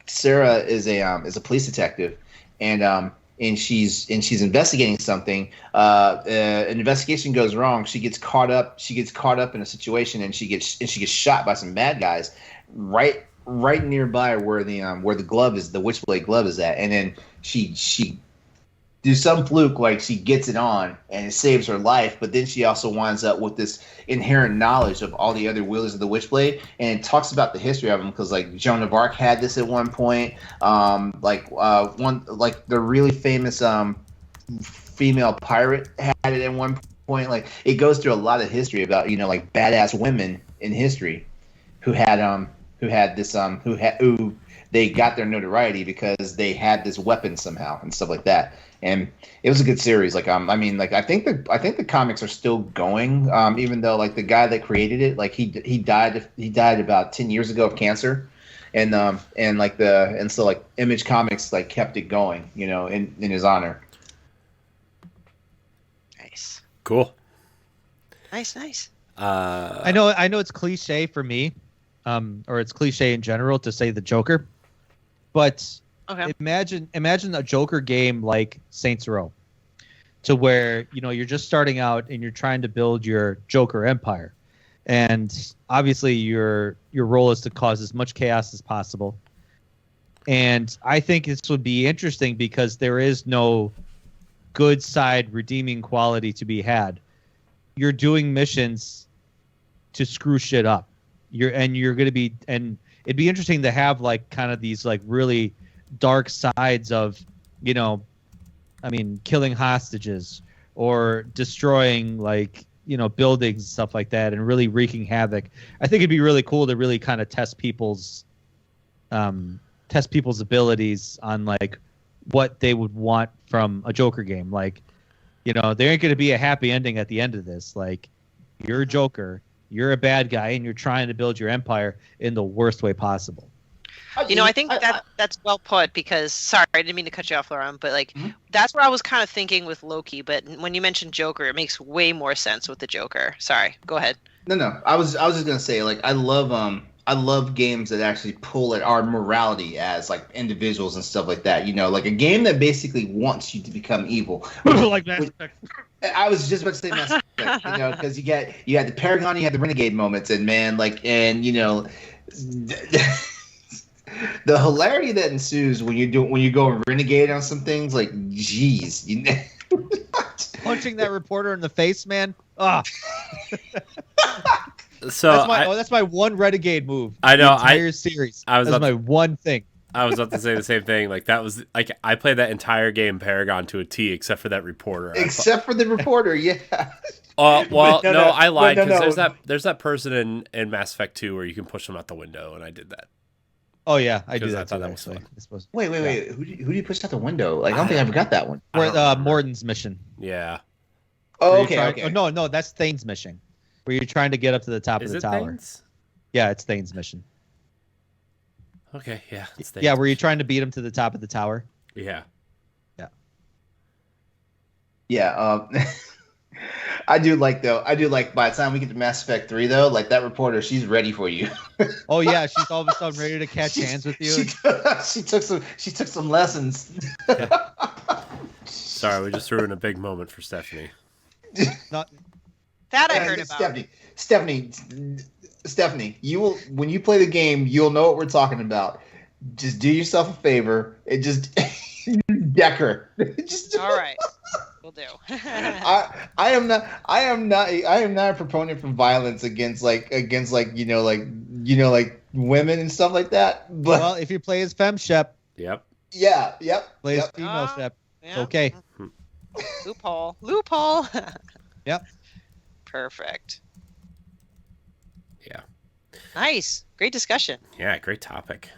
Sarah is a police detective, and she's investigating something. An investigation goes wrong. She gets caught up in a situation, and she gets shot by some bad guys right right nearby where the glove is, the Witchblade glove is at, and then she do some fluke, like she gets it on and it saves her life, but then she also winds up with this inherent knowledge of all the other wielders of the Witchblade, and it talks about the history of them, because like Joan of Arc had this at one point, the really famous female pirate had it at one point. Like, it goes through a lot of history about, like, badass women in history who they got their notoriety because they had this weapon somehow and stuff like that. And it was a good series. Like, I think the comics are still going, even though, like, the guy that created it, like, he died about 10 years ago of cancer. And so Image Comics, like, kept it going, in his honor. Nice. Cool. Nice. I know it's cliche for me, or it's cliche in general to say the Joker, but okay. Imagine a Joker game like Saints Row, to where you're just starting out and you're trying to build your Joker empire, and obviously your role is to cause as much chaos as possible. And I think this would be interesting because there is no good side redeeming quality to be had. You're doing missions to screw shit up. It'd be interesting to have like kind of these like really dark sides of, killing hostages or destroying like, buildings and stuff like that, and really wreaking havoc. I think it'd be really cool to really kind of test people's abilities on like what they would want from a Joker game. Like, there ain't going to be a happy ending at the end of this. Like, you're a Joker, you're a bad guy, and you're trying to build your empire in the worst way possible. I think that's well put, because, sorry, I didn't mean to cut you off, LeRon, but like, that's where I was kind of thinking with Loki, but when you mentioned Joker, it makes way more sense with the Joker. Sorry, go ahead. No, I was just gonna say, like, I love games that actually pull at our morality as like individuals and stuff like that. Like a game that basically wants you to become evil. Like Mass Effect. I was just about to say Mass Effect, because you had the Paragon, you had the Renegade moments, and man, like, and the hilarity that ensues when you go Renegade on some things, like, geez, punching that reporter in the face, man. Ah. So that's my one Renegade move. I know. The entire series. That's my one thing. I was about to say the same thing. Like, that was like, I played that entire game Paragon to a T, except for that reporter. For the reporter, yeah. I lied, because there's that person in Mass Effect 2 where you can push them out the window, and I did that. Oh yeah, I do that. I thought that was fun. Wait. Who do you push out the window? Like, I don't think I ever got that one. Morden's mission. Yeah. Oh, okay. Oh, no, that's Thane's mission, where you're trying to get up to the top of the tower. Thane's? Yeah, it's Thane's mission. Okay, yeah. It's Thane's. Yeah, where you're trying to beat him to the top of the tower. Yeah. Yeah. I do like by the time we get to Mass Effect 3 though, like, that reporter, she's ready for you. Oh yeah, she's all of a sudden ready to catch hands with you. She took some lessons. Yeah. Sorry, we just threw in a big moment for Stephanie. That I heard about. Stephanie, when you play the game, you'll know what we're talking about. Just do yourself a favor and just deck her. All right. Will do. I am not a proponent for violence against women and stuff like that. But well, if you play as Fem Shep, yep. Play as female Shep. Yeah. Okay. Loophole. Yep. Perfect. Yeah. Nice. Great discussion. Yeah, great topic.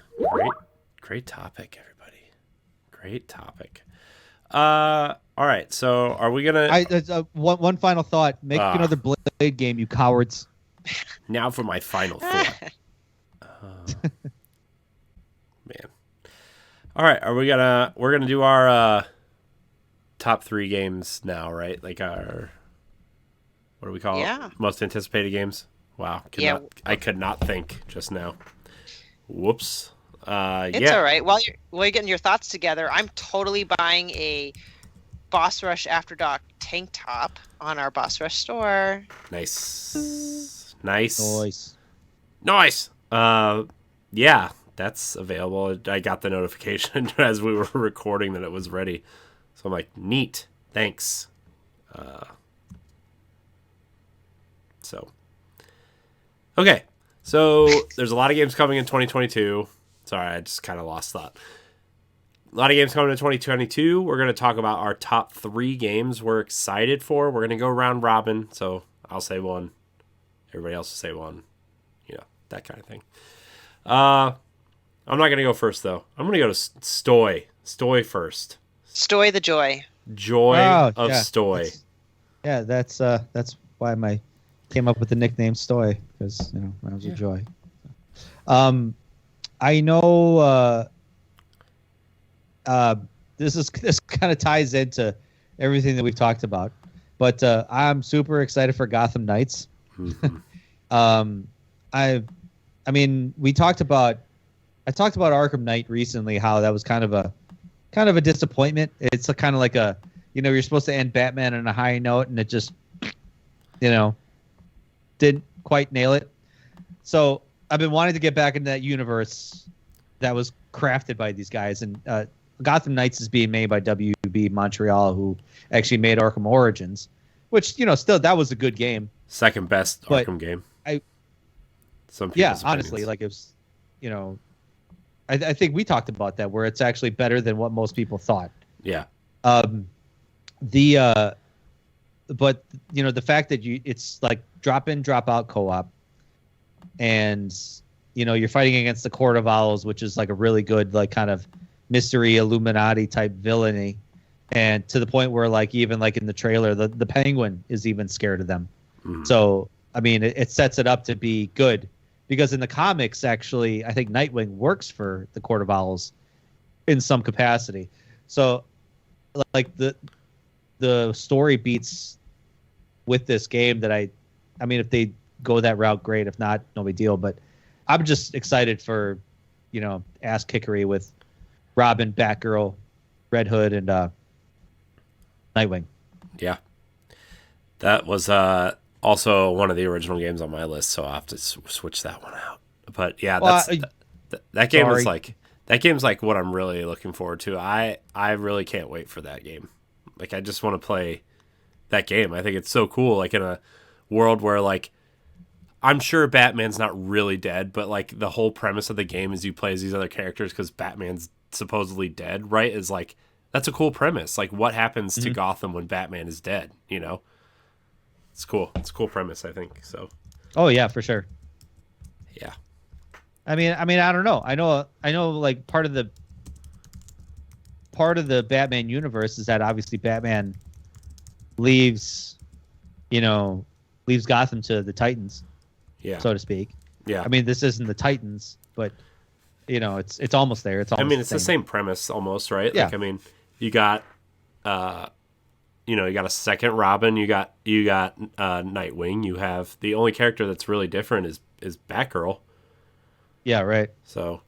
Great topic, everybody. Great topic. All right, so are we gonna? One final thought. Make another Blade game, you cowards. Now for my final thought. Man. All right, we're gonna do our top 3 games now, right? Like our, what do we call it? Most anticipated games. Wow. I could not think just now. Whoops. It's all right. While you're getting your thoughts together, I'm totally buying a Boss Rush After Dark tank top on our Boss Rush store. Nice. Yeah. that's available. I got the notification as we were recording that it was ready. So I'm like, neat. Thanks. Okay. So there's a lot of games coming in 2022. Sorry, I just kind of lost thought. A lot of games coming in 2022. We're going to talk about our top 3 games we're excited for. We're going to go round robin. So I'll say one. Everybody else will say one. That kind of thing. I'm not going to go first, though. I'm going to go to Stoy. Stoy first. Stoy the Joy. Joy of Stoy. That's why I came up with the nickname Stoy, because when I was a joy. I know this kind of ties into everything that we've talked about, but I'm super excited for Gotham Knights. Mm-hmm. I talked about Arkham Knight recently, how that was kind of a disappointment. It's kind of like you're supposed to end Batman on a high note, and it just didn't quite nail it. So I've been wanting to get back into that universe that was crafted by these guys, and Gotham Knights is being made by WB Montreal, who actually made Arkham Origins, which still that was a good game. Second best Arkham game. Honestly, like it was, I think we talked about that, where it's actually better than what most people thought. Yeah. But the fact that it's like drop in, drop out co-op, and you're fighting against the Court of Owls, which is like a really good like kind of mystery Illuminati type villainy, and to the point where like even like in the trailer, the Penguin is even scared of them. Mm-hmm. So it sets it up to be good. Because in the comics, actually, I think Nightwing works for the Court of Owls in some capacity. So, like the story beats with this game that if they go that route, great. If not, no big deal. But I'm just excited for, ass kickery with Robin, Batgirl, Red Hood, and Nightwing. Yeah, that was also one of the original games on my list, so I'll have to switch that one out. But yeah, that game is like what I'm really looking forward to. I really can't wait for that game. Like I just want to play that game. I think it's so cool. Like in a world where like I'm sure Batman's not really dead, but like the whole premise of the game is you play as these other characters because Batman's supposedly dead, right? Is like that's a cool premise. Like what happens to Gotham when Batman is dead? It's cool. It's a cool premise, I think. So. Oh yeah, for sure. Yeah. I don't know. I know. Like part of the Batman universe is that obviously Batman leaves Gotham to the Titans. Yeah. So to speak. Yeah. This isn't the Titans, but it's almost there. It's almost. It's the same premise almost, right? Yeah. Like you got. You got a second Robin. You got Nightwing. You have the only character that's really different is Batgirl. Yeah, right. So,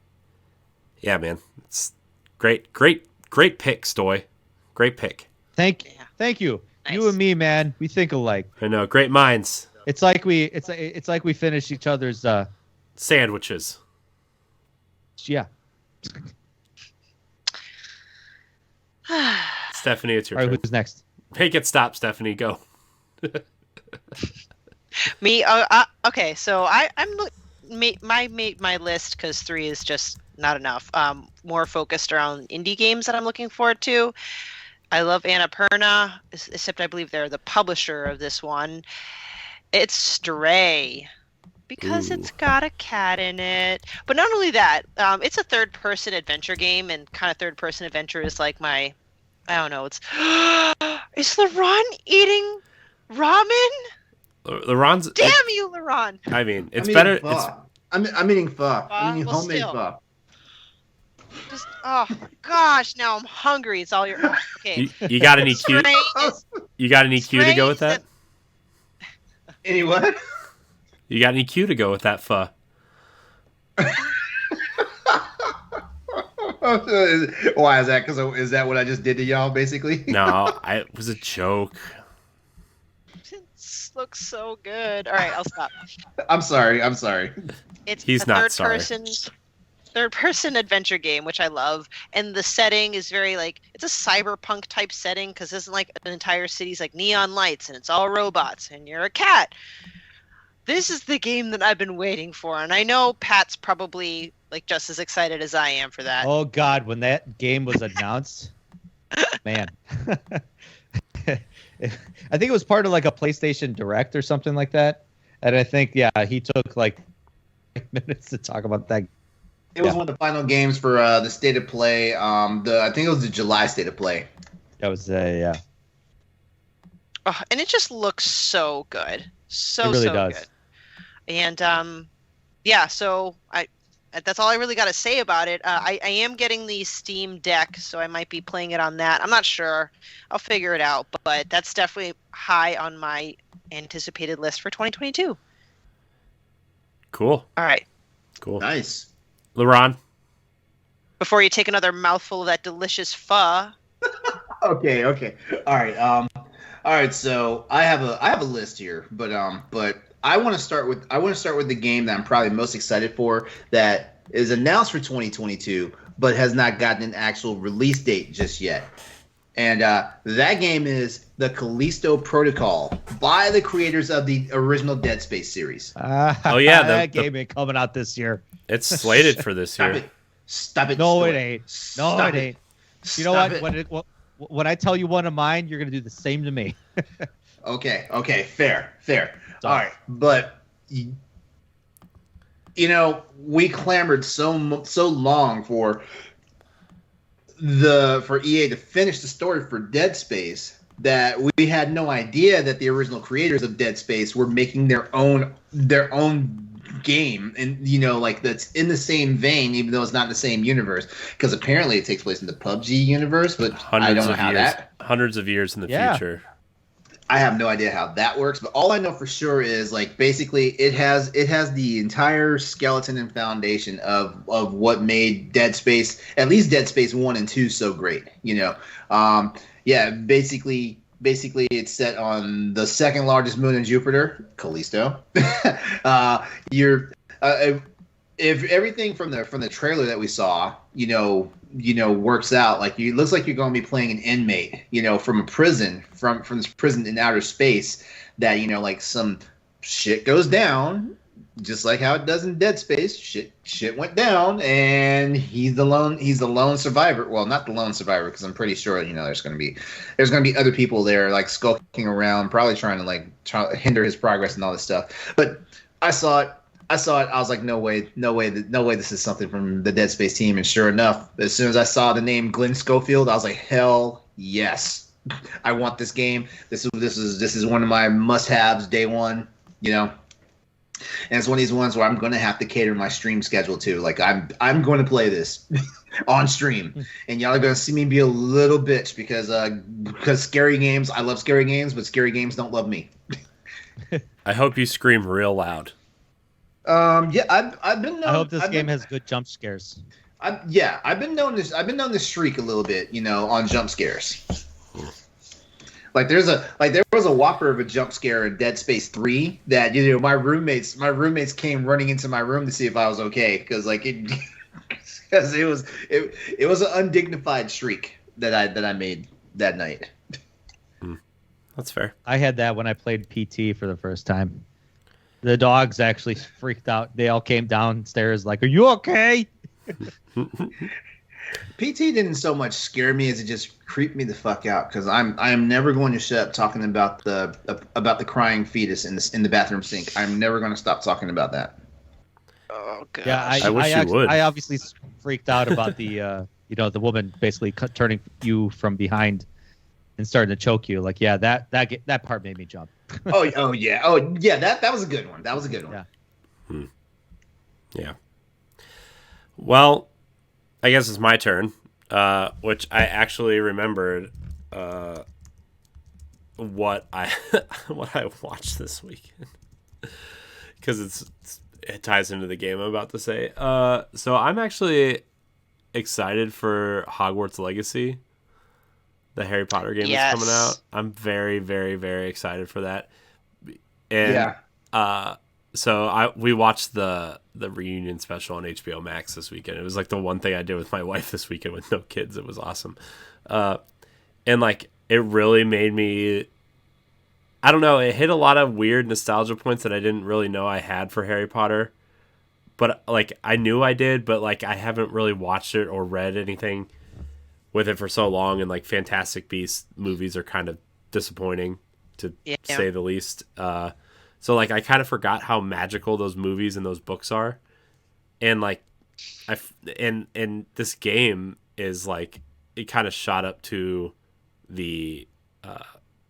yeah, man, it's great pick, Stoy. Great pick. Thank you. Nice. You and me, man, we think alike. I know, great minds. It's like we finish each other's sandwiches. Yeah. Stephanie, it's your turn. All right, who's next? Make it stop, Stephanie. Go. Me? Okay, so I'm my list because 3 is just not enough. More focused around indie games that I'm looking forward to. I love Annapurna, except I believe they're the publisher of this one. It's Stray because it's got a cat in it. But not only that, it's a third-person adventure game, and kind of third-person adventure is like my. I don't know. Is LeRon eating ramen? LeRon's. Damn you, LeRon! It's better. I'm eating pho. I'm eating homemade pho. Just oh gosh, now I'm hungry. It's all your okay. You got any cue? You got any cue to go with that? Any what? You got any cue to go with that pho? Why is that? Because is that what I just did to y'all, basically? No, it was a joke. It looks so good. All right, I'll stop. I'm sorry. He's not sorry. Person. third-person adventure game, which I love, and the setting is very like it's a cyberpunk type setting because it's like an entire city's like neon lights and it's all robots and you're a cat. This is the game that I've been waiting for, and I know Pat's probably like just as excited as I am for that. Oh God, when that game was announced, man. I think it was part of like a PlayStation Direct or something like that. And I think, he took like minutes to talk about that. It was one of the final games for the State of Play. I think it was the July State of Play. That was, Oh, and it just looks so good. So, it really so does. good. And, so that's all I really got to say about it. I am getting the Steam Deck, so I might be playing it on that. I'm not sure. I'll figure it out, but that's definitely high on my anticipated list for 2022. Cool. All right. Cool. Nice. LeRon? Before you take another mouthful of that delicious pho. Okay. All right. So I have a list here, but I want to start with the game that I'm probably most excited for that is announced for 2022, but has not gotten an actual release date just yet. And that game is the Callisto Protocol by the creators of the original Dead Space series. That game ain't coming out this year. It's slated for this year. Stop it. No, Stoy. it ain't. No, it ain't. You know what? When I tell you one of mine, you're gonna do the same to me. Okay. Fair. All right, but we clamored so long for EA to finish the story for Dead Space that we had no idea that the original creators of Dead Space were making their own game, and that's in the same vein, even though it's not in the same universe, because apparently it takes place in the PUBG universe, but I don't know how hundreds of years in the future. I have no idea how that works, but all I know for sure is basically it has the entire skeleton and foundation of what made Dead Space, at least Dead Space 1 and 2, so great. Basically it's set on the second largest moon in Jupiter, Callisto. If everything from the trailer that we saw, works out, it looks like you're going to be playing an inmate, from a prison, from this prison in outer space, that some shit goes down, just like how it does in Dead Space. Shit went down, and he's the lone survivor. Well, not the lone survivor, because I'm pretty sure there's going to be other people there skulking around, probably trying to hinder his progress and all this stuff. But I saw it. I was like, no way, this is something from the Dead Space team. And sure enough, as soon as I saw the name Glenn Schofield, I was like, hell yes, I want this game. This is one of my must-haves day one, And it's one of these ones where I'm going to have to cater my stream schedule to. I'm going to play this on stream, and y'all are going to see me be a little bitch because scary games. I love scary games, but scary games don't love me. I hope you scream real loud. I've been known. I hope this game has good jump scares. I've been known to streak a little bit, on jump scares. There was a whopper of a jump scare in Dead Space 3 that my roommates came running into my room to see if I was okay, because it was an undignified shriek that I made that night. That's fair. I had that when I played PT for the first time. The dogs actually freaked out. They all came downstairs like, "Are you okay?" PT didn't so much scare me as it just creeped me the fuck out, because I'm never going to shut up talking about the crying fetus in the bathroom sink. I'm never going to stop talking about that. Oh god. Yeah, I wish you would. I obviously freaked out about the the woman basically turning you from behind and starting to choke you. That part made me jump. Oh yeah. That was a good one. Yeah. Yeah. Well, I guess it's my turn, which I actually remembered what I watched this weekend, because it ties into the game I'm about to say. So I'm actually excited for Hogwarts Legacy. The Harry Potter game is coming out. I'm very, very, very excited for that. And we watched the reunion special on HBO Max this weekend. It was like the one thing I did with my wife this weekend with no kids. It was awesome. And like it really made me, I don't know, it hit a lot of weird nostalgia points that I didn't really know I had for Harry Potter. But like I knew I did, but like I haven't really watched it or read anything with it for so long, and like Fantastic Beasts movies are kind of disappointing to say the least. So like I kind of forgot how magical those movies and those books are, and like and this game is like it kind of shot up to the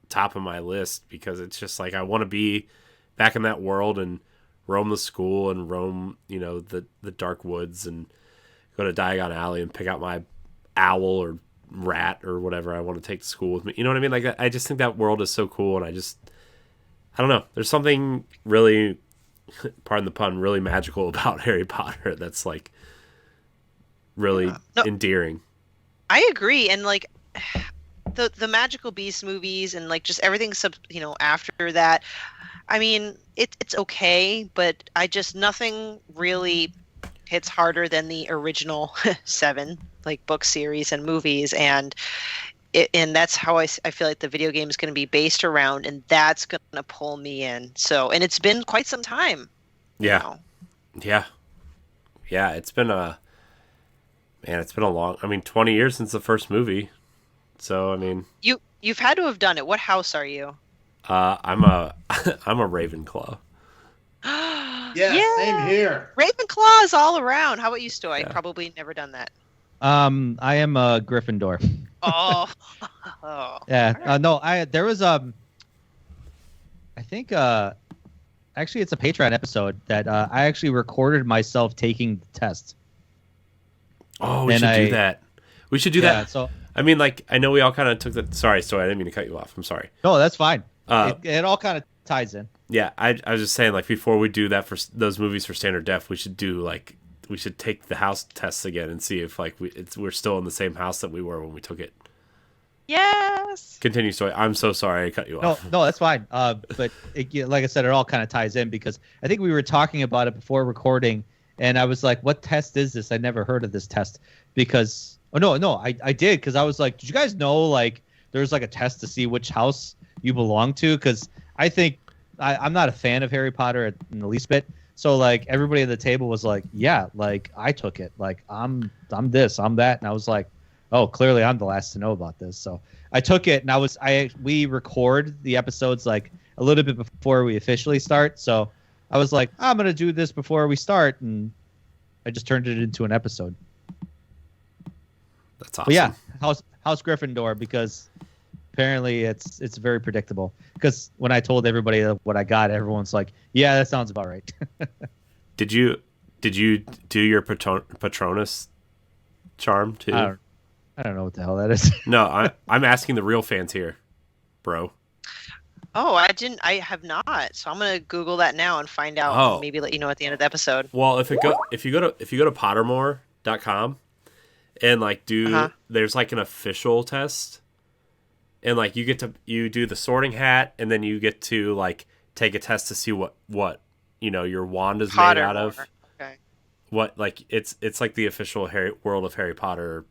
top of my list because it's just like I want to be back in that world and roam the school and roam the dark woods and go to Diagon Alley and pick out my owl or rat or whatever I want to take to school with me. You know what I mean? Like I just think that world is so cool, and I don't know. There's something really, pardon the pun, really magical about Harry Potter that's like really endearing. I agree, and like the Magical Beast movies and like just everything after that. I mean, it's okay, but nothing really hits harder than the original 7 like book series and movies, and that's how I feel like the video game is going to be based around, and that's going to pull me in. So, and it's been quite some time. Yeah. It's been a long. I mean, 20 years since the first movie. So I mean, you've had to have done it. What house are you? I'm a Ravenclaw. Yeah, same here. Ravenclaw is all around. How about you, Stoy? Yeah. Probably never done that. I am a Gryffindor. Oh. Yeah. No, there was I think actually it's a Patreon episode that I actually recorded myself taking the test. Oh, we should do that. We should do that. So I mean, like, I know we all kind of took the... Sorry, I didn't mean to cut you off. I'm sorry. No, that's fine. It all kind of ties in. Yeah, I was just saying, like, before we do that for those movies for standard def, we should take the house tests again and see if, like, we're still in the same house that we were when we took it. Yes. Continue, Stoy. I'm so sorry I cut you off. No, that's fine. But like I said, it all kind of ties in because I think we were talking about it before recording, and I was like, what test is this? I never heard of this test because... Oh, no, I did because I was like, did you guys know, like, there's, like, a test to see which house you belong to? Because I think I'm not a fan of Harry Potter in the least bit. So, like, everybody at the table was like, yeah, like, I took it. Like, I'm this, I'm that. And I was like, oh, clearly I'm the last to know about this. So I took it, and we record the episodes, like, a little bit before we officially start. So I was like, I'm going to do this before we start. And I just turned it into an episode. That's awesome. But yeah, House Gryffindor, because apparently it's very predictable. Because when I told everybody what I got, everyone's like, "Yeah, that sounds about right." Did you do your Patronus charm too? I don't know what the hell that is. No, I'm asking the real fans here, bro. Oh, I have not. So I'm gonna Google that now and find out. And maybe let you know at the end of the episode. Well, if you go to Pottermore.com. And like there's like an official test, and like you do the sorting hat, and then you get to like take a test to see what your wand is made out of. Okay. What like it's like the official world of Harry Potter, or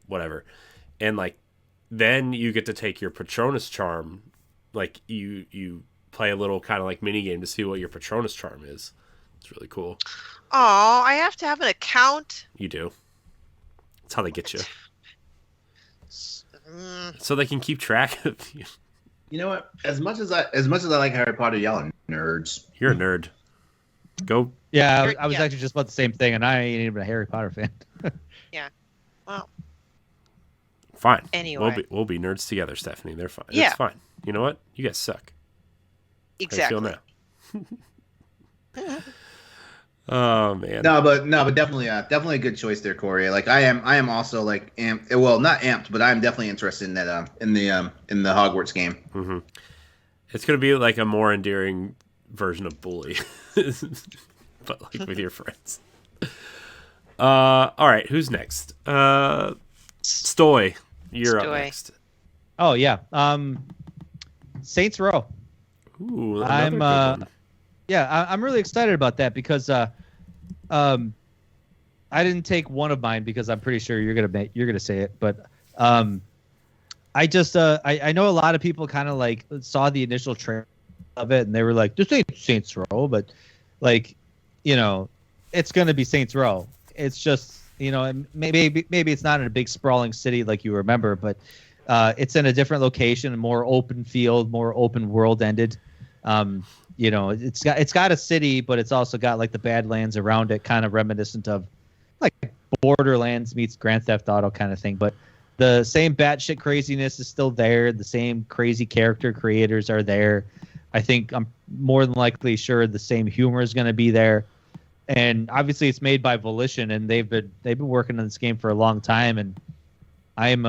whatever, and like then you get to take your Patronus charm, like you play a little kind of like mini game to see what your Patronus charm is. It's really cool. Oh, I have to have an account. You do. That's how they get you. So they can keep track of you. You know what? As much as I like Harry Potter, y'all are nerds. You're a nerd. Go. Yeah, I was actually just about the same thing, and I ain't even a Harry Potter fan. Yeah. Well. Fine. Anyway, we'll be nerds together, Stephanie. They're fine. Yeah. It's fine. You know what? You guys suck. Exactly. How do you feel now? Oh man. No, but definitely a good choice there, Corey. Like I am also like amped. Well, not amped, but I'm definitely interested in that in the Hogwarts game. Mm-hmm. It's gonna be like a more endearing version of Bully, but like with your friends. All right, who's next? Stoy, you're up next. Oh yeah, Saints Row. Ooh, I'm Yeah, I'm really excited about that because I didn't take one of mine because I'm pretty sure you're gonna say it, but I just I know a lot of people kind of like saw the initial trailer of it and they were like, this ain't Saints Row, but like, you know, it's gonna be Saints Row. It's just, you know, maybe it's not in a big sprawling city like you remember, but it's in a different location, more open field, more open world ended. You know, it's got a city, but it's also got like the Badlands around it, kind of reminiscent of like Borderlands meets Grand Theft Auto kind of thing. But the same batshit craziness is still there. The same crazy character creators are there. I think I'm more than likely sure the same humor is going to be there. And obviously, it's made by Volition, and they've been working on this game for a long time. And I'm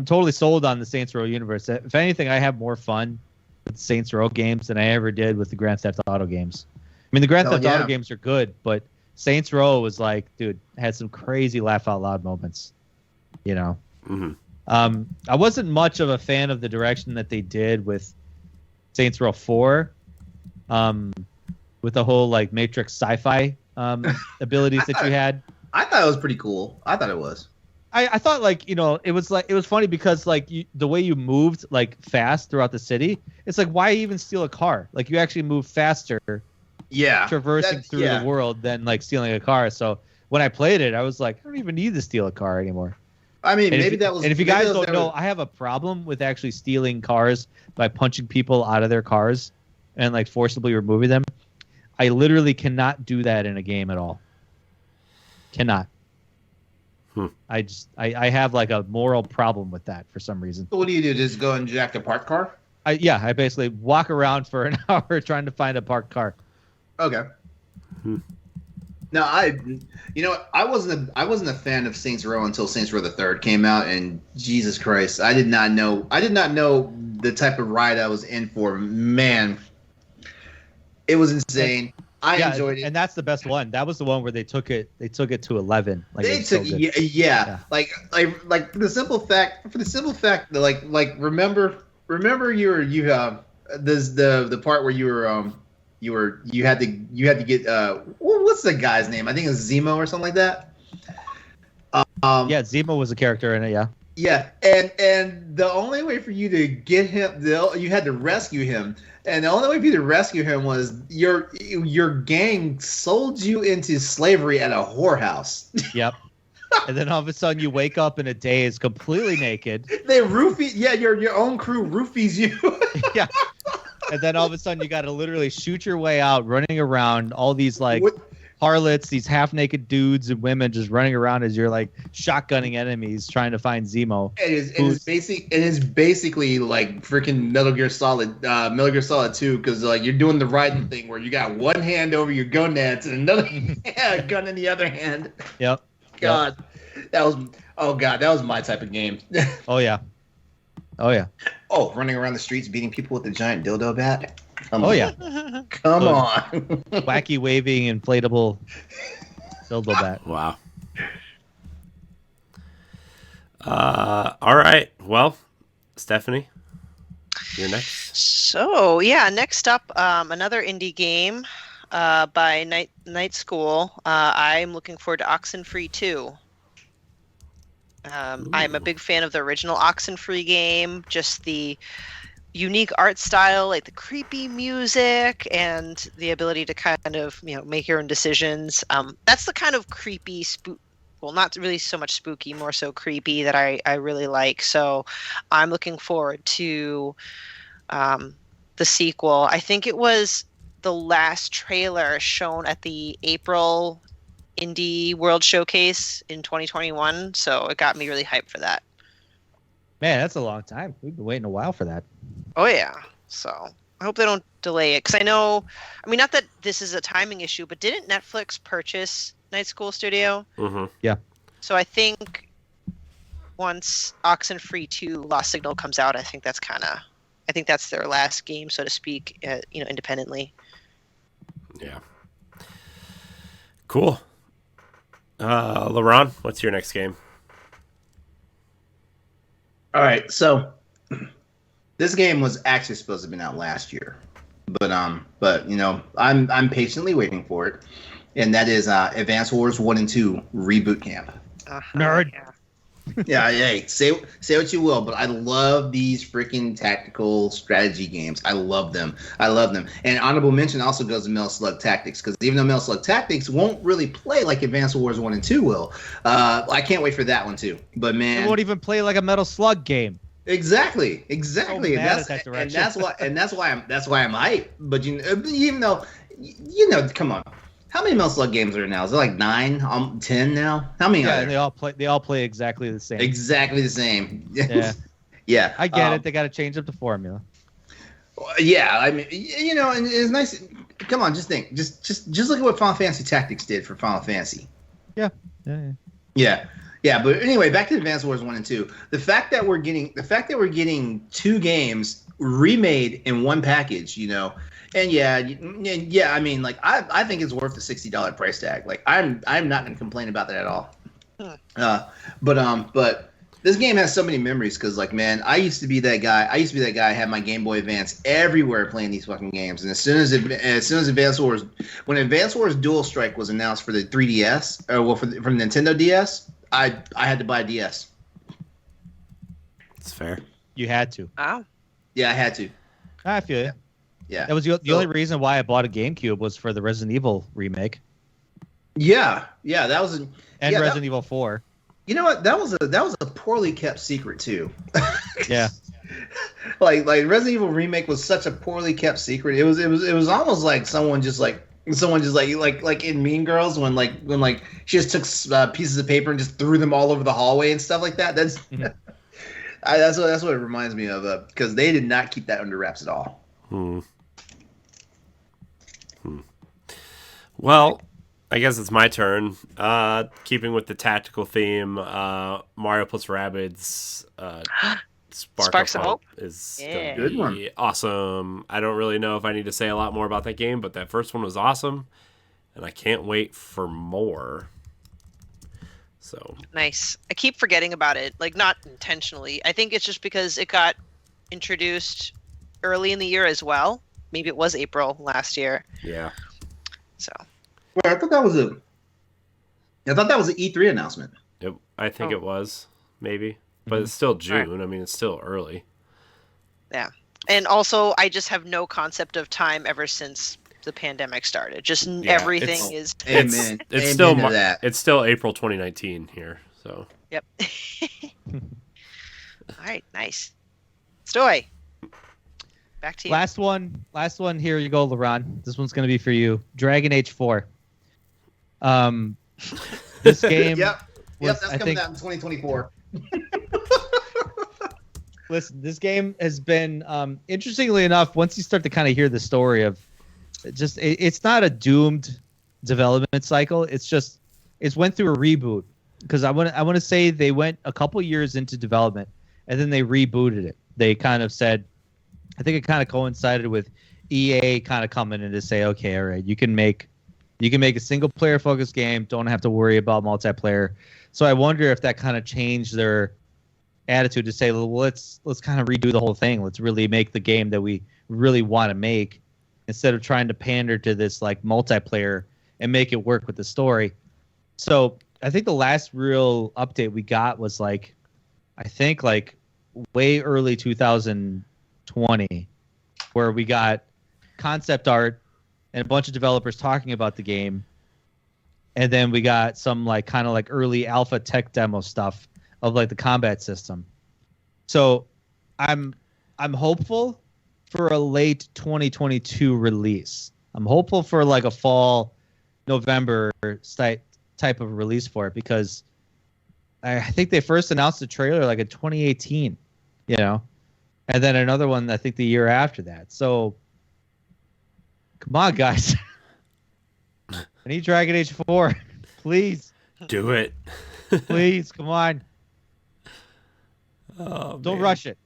totally sold on the Saints Row universe. If anything, I have more fun with Saints Row games than I ever did with the Grand Theft Auto games. I mean, the Grand Theft Auto games are good, but Saints Row was like, dude, had some crazy laugh out loud moments. You know, I wasn't much of a fan of the direction that they did with Saints Row 4, with the whole like Matrix sci-fi abilities that you had. I thought it was pretty cool. I thought it was. I thought like, you know, it was funny because like the way you moved like fast throughout the city, it's like, why even steal a car? Like you actually move faster, traversing through the world than like stealing a car. So when I played it, I was like, I don't even need to steal a car anymore. I mean, and if you guys don't know, I have a problem with actually stealing cars by punching people out of their cars and like forcibly removing them. I literally cannot do that in a game at all. Cannot. I have like a moral problem with that for some reason. So what do you do? Just go and jack the parked car? I basically walk around for an hour trying to find a parked car. Okay. No, I wasn't a fan of Saints Row until Saints Row the Third came out, and Jesus Christ, I did not know the type of ride I was in for. Man, it was insane. I enjoyed it, and that's the best one. That was the one where they took it to 11. Like they took, like for the simple fact that like remember the part where you had to get what's the guy's name? I think it was Zemo or something like that. Zemo was a character in it. Yeah, and the only way for you to get him, you had to rescue him. And the only way for you to rescue him was your gang sold you into slavery at a whorehouse. Yep. And then all of a sudden you wake up in a daze completely naked. They roofie, your own crew roofies you. Yeah. And then all of a sudden you got to literally shoot your way out, running around all these like harlots, these half-naked dudes and women just running around as you're like shotgunning enemies trying to find Zemo. It is basically like freaking Metal Gear Solid 2, because like you're doing the riding thing where you got one hand over your gonads and another gun in the other hand. Yep. God, that was my type of game. Oh yeah. Oh, running around the streets beating people with a giant dildo bat. Come on. Wacky waving inflatable dildo bat. Wow. All right. Well, Stephanie, you're next. So yeah, next up, another indie game by Night School. I'm looking forward to Oxenfree 2. I'm a big fan of the original Oxenfree game. Just the unique art style, like the creepy music and the ability to kind of, make your own decisions. That's the kind of creepy well, not really so much spooky, more so creepy that I really like. So I'm looking forward to the sequel. I think it was the last trailer shown at the April Indie World Showcase in 2021. So it got me really hyped for that. Man, that's a long time. We've been waiting a while for that. Oh, yeah. So I hope they don't delay it. Because not that this is a timing issue, but didn't Netflix purchase Night School Studio? Mm-hmm. Yeah. So I think once Oxenfree 2 Lost Signal comes out, I think that's their last game, so to speak, independently. Yeah. Cool. LeRon, what's your next game? All right, so this game was actually supposed to have been out last year, but you know, I'm patiently waiting for it, and that is Advance Wars 1 and 2 Reboot Camp. Nerd. Yeah, hey, say what you will, but I love these freaking tactical strategy games. I love them. And honorable mention also goes to Metal Slug Tactics, because even though Metal Slug Tactics won't really play like Advanced Wars 1 and 2 will, I can't wait for that one too. But man, it won't even play like a Metal Slug game. Exactly. So mad and that's why I'm hyped. But even though, you know, come on. How many Metal Slug games are there now? Is it like 9, 10 now? How many? Yeah, they all play exactly the same. Exactly the same. Yeah. Yeah. I get it. They got to change up the formula. Yeah, I mean, you know, and it's nice. Come on, just think. Just look at what Final Fantasy Tactics did for Final Fantasy. Yeah. Yeah, but anyway, back to Advance Wars 1 and 2. The fact that we're getting 2 games remade in one package, you know. And yeah, I mean, like I think it's worth the $60 price tag. Like I'm not gonna complain about that at all. But this game has so many memories because, like, man, I used to be that guy. I had my Game Boy Advance everywhere playing these fucking games. And as soon as Advance Wars, when Advance Wars Dual Strike was announced for the 3DS, from Nintendo DS, I had to buy a DS. It's fair. You had to. Wow. Yeah, I had to. I feel you. Yeah. That was the only reason why I bought a GameCube was for the Resident Evil remake. Yeah, that was Resident Evil 4. You know what? That was a poorly kept secret too. Yeah. like Resident Evil remake was such a poorly kept secret. It was almost like someone just like in Mean Girls when she just took pieces of paper and just threw them all over the hallway and stuff like that. That's that's what it reminds me of, because they did not keep that under wraps at all. Well, I guess it's my turn. Keeping with the tactical theme, Mario plus Rabbids Sparks of Hope is going to be awesome. I don't really know if I need to say a lot more about that game, but that first one was awesome, and I can't wait for more. So nice. I keep forgetting about it, like not intentionally. I think it's just because it got introduced early in the year as well. Maybe it was April last year. Yeah. So. Well, I thought that was an E3 announcement. I think it was, maybe. But it's still June. Right. I mean, it's still early. Yeah. And also, I just have no concept of time ever since the pandemic started. Just everything is... Amen. It's still April 2019 here, so... Yep. All right, nice. Stoy. Back to you. Last one. Here you go, LeRon. This one's going to be for you. Dragon Age 4. This game. Yep, that's coming out in 2024. Listen, this game has been, interestingly enough, once you start to kind of hear the story of, it's not a doomed development cycle. It's went through a reboot, because I want to say they went a couple years into development and then they rebooted it. They kind of said, I think it kind of coincided with EA kind of coming in to say, okay, all right, you can make a single player focused game, don't have to worry about multiplayer. So I wonder if that kind of changed their attitude to say, well, let's kind of redo the whole thing. Let's really make the game that we really want to make, instead of trying to pander to this like multiplayer and make it work with the story. So I think the last real update we got was like way early 2020, where we got concept art and a bunch of developers talking about the game. And then we got some kind of early alpha tech demo stuff of the combat system. So I'm hopeful for a late 2022 release. I'm hopeful for a fall November type of release for it, because I think they first announced the trailer in 2018, and then another one I think the year after that. So come on, guys. I need Dragon Age 4. Please. Do it. Please, come on. Oh, don't rush it.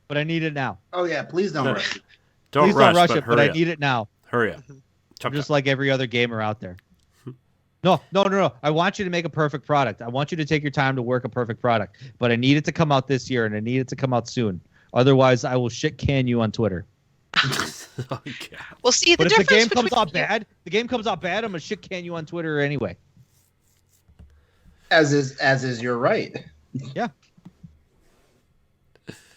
But I need it now. Oh, yeah, please don't rush it. Don't rush it, but I need it now. Hurry up. I'm just like every other gamer out there. No. I want you to make a perfect product. I want you to take your time to work a perfect product. But I need it to come out this year, and I need it to come out soon. Otherwise, I will shit can you on Twitter. Oh, God. Well, see, But if the game comes between- out bad, I'm gonna shit can you on Twitter anyway. As is your right. Yeah.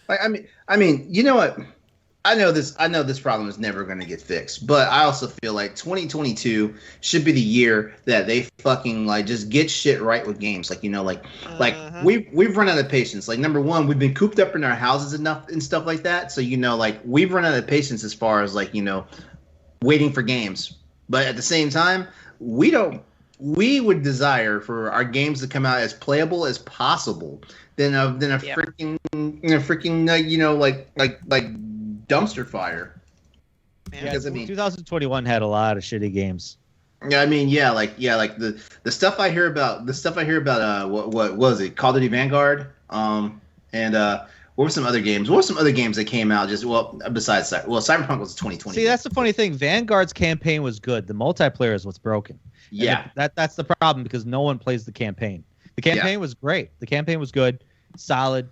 Like, I mean, you know what? I know this problem is never going to get fixed, but I also feel like 2022 should be the year that they fucking like just get shit right with games. Like, you know, like we've run out of patience. Like, number one, we've been cooped up in our houses enough and stuff like that. So, you know, like we've run out of patience as far as like, you know, waiting for games. But at the same time, we would desire for our games to come out as playable as possible than a freaking you know, like dumpster fire. Yeah, because, I mean, 2021 had a lot of shitty games. Yeah, I mean, like the stuff I hear about what was it? Call of Duty Vanguard, and what were some other games? What were some other games that came out besides that? Well, Cyberpunk was 2020. See, that's the funny thing. Vanguard's campaign was good. The multiplayer is what's broken. Yeah, that's the problem because no one plays the campaign. The campaign was great. The campaign was good, solid,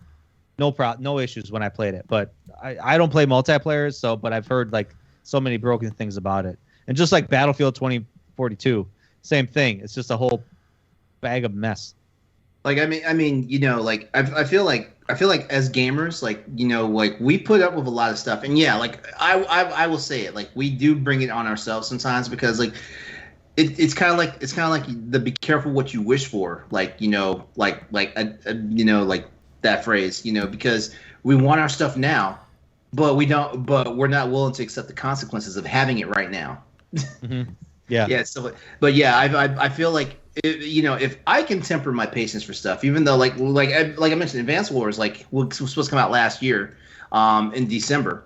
no issues when I played it. But I don't play multiplayer, but I've heard like so many broken things about it. And just like Battlefield 2042, same thing. It's just a whole bag of mess. Like I mean, you know, like I feel like as gamers, like, you know, like we put up with a lot of stuff, and yeah, like I will say it, like we do bring it on ourselves sometimes because like. It's kind of like the be careful what you wish for, like, you know, like you know, like that phrase, you know, because we want our stuff now, but we're not willing to accept the consequences of having it right now. Mm-hmm. Yeah. Yeah. So, but yeah, I feel like you know, if I can temper my patience for stuff, even though like I mentioned, Advance Wars was supposed to come out last year, in December.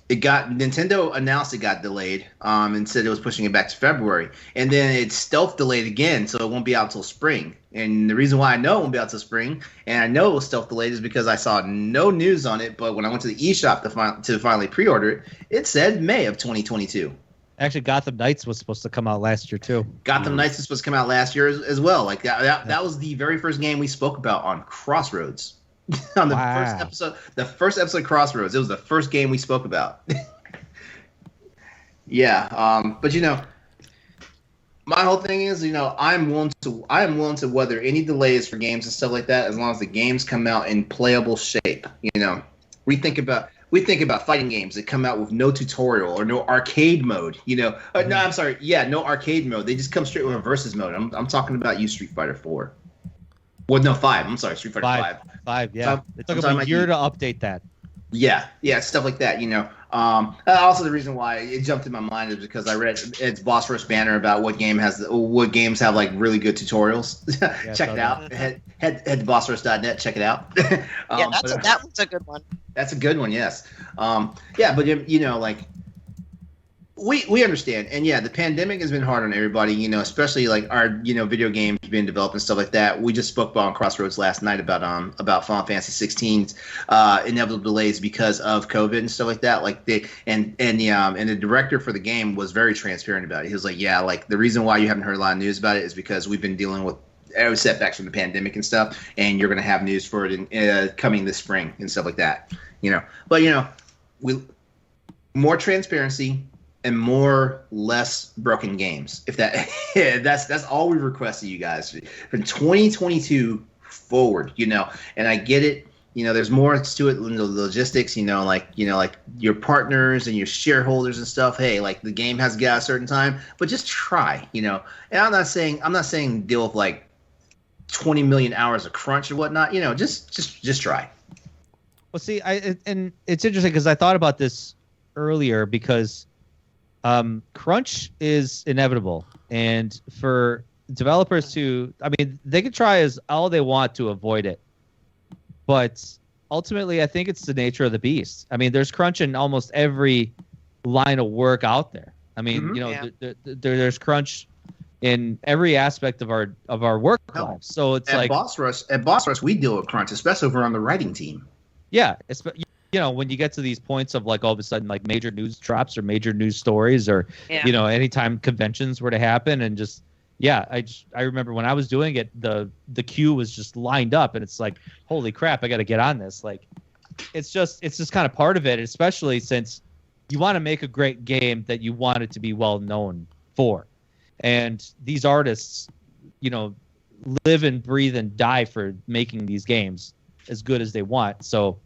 Nintendo announced it got delayed, and said it was pushing it back to February, and then it's stealth delayed again, so it won't be out till spring. And the reason why I know it won't be out till spring, and I know it was stealth delayed, is because I saw no news on it. But when I went to the eShop to finally pre-order it, it said May of 2022. Actually, Gotham Knights was supposed to come out last year too. Gotham Knights was supposed to come out last year as well. Like that was the very first game we spoke about on Crossroads. On the first episode of Crossroads, it was the first game we spoke about. Yeah, but you know, my whole thing is, you know, I am willing to weather any delays for games and stuff like that, as long as the games come out in playable shape. You know, we think about fighting games that come out with no tutorial or no arcade mode. You know, no, I'm sorry, no arcade mode. They just come straight with a versus mode. I'm talking about Street Fighter 4. Well, no, 5. I'm sorry, Street Fighter 5. 5, yeah. It took them a year to update that. Yeah, stuff like that, you know. Also, the reason why it jumped in my mind is because I read its Boss Rush banner about what games have like really good tutorials. Check it out. Head to bossrush.net. Check it out. That one's a good one. That's a good one, yes. But you know, like. We understand, and yeah, the pandemic has been hard on everybody, you know, especially like our, you know, video games being developed and stuff like that. We just spoke about on Crossroads last night about Final Fantasy 16's inevitable delays because of COVID and stuff like that. Like and the director for the game was very transparent about it. He was like, yeah, like the reason why you haven't heard a lot of news about it is because we've been dealing with setbacks from the pandemic and stuff, and you're gonna have news for it coming this spring and stuff like that, you know. But you know, more transparency. And less broken games. If that's all we request of you guys from 2022 forward, you know. And I get it, you know. There's more to it than the logistics, you know, like your partners and your shareholders and stuff. Hey, like the game has to get out a certain time, but just try, you know. And I'm not saying deal with like 20 million hours of crunch or whatnot, you know. Just try. Well, see, and it's interesting because I thought about this earlier because. Crunch is inevitable, and for developers they can try as all they want to avoid it, but ultimately I think it's the nature of the beast. I mean, there's crunch in almost every line of work out there. I mean, you know, there's crunch in every aspect of our work lives. So it's at Boss Rush, we deal with crunch, especially if we're on the writing team. Yeah, you know, when you get to these points of like all of a sudden like major news drops or major news stories or you know, anytime conventions were to happen, and just I remember when I was doing it, the queue was just lined up, and it's like, holy crap, I got to get on this. Like it's just kind of part of it, especially since you want to make a great game that you want it to be well known for. And these artists, live and breathe and die for making these games as good as they want. So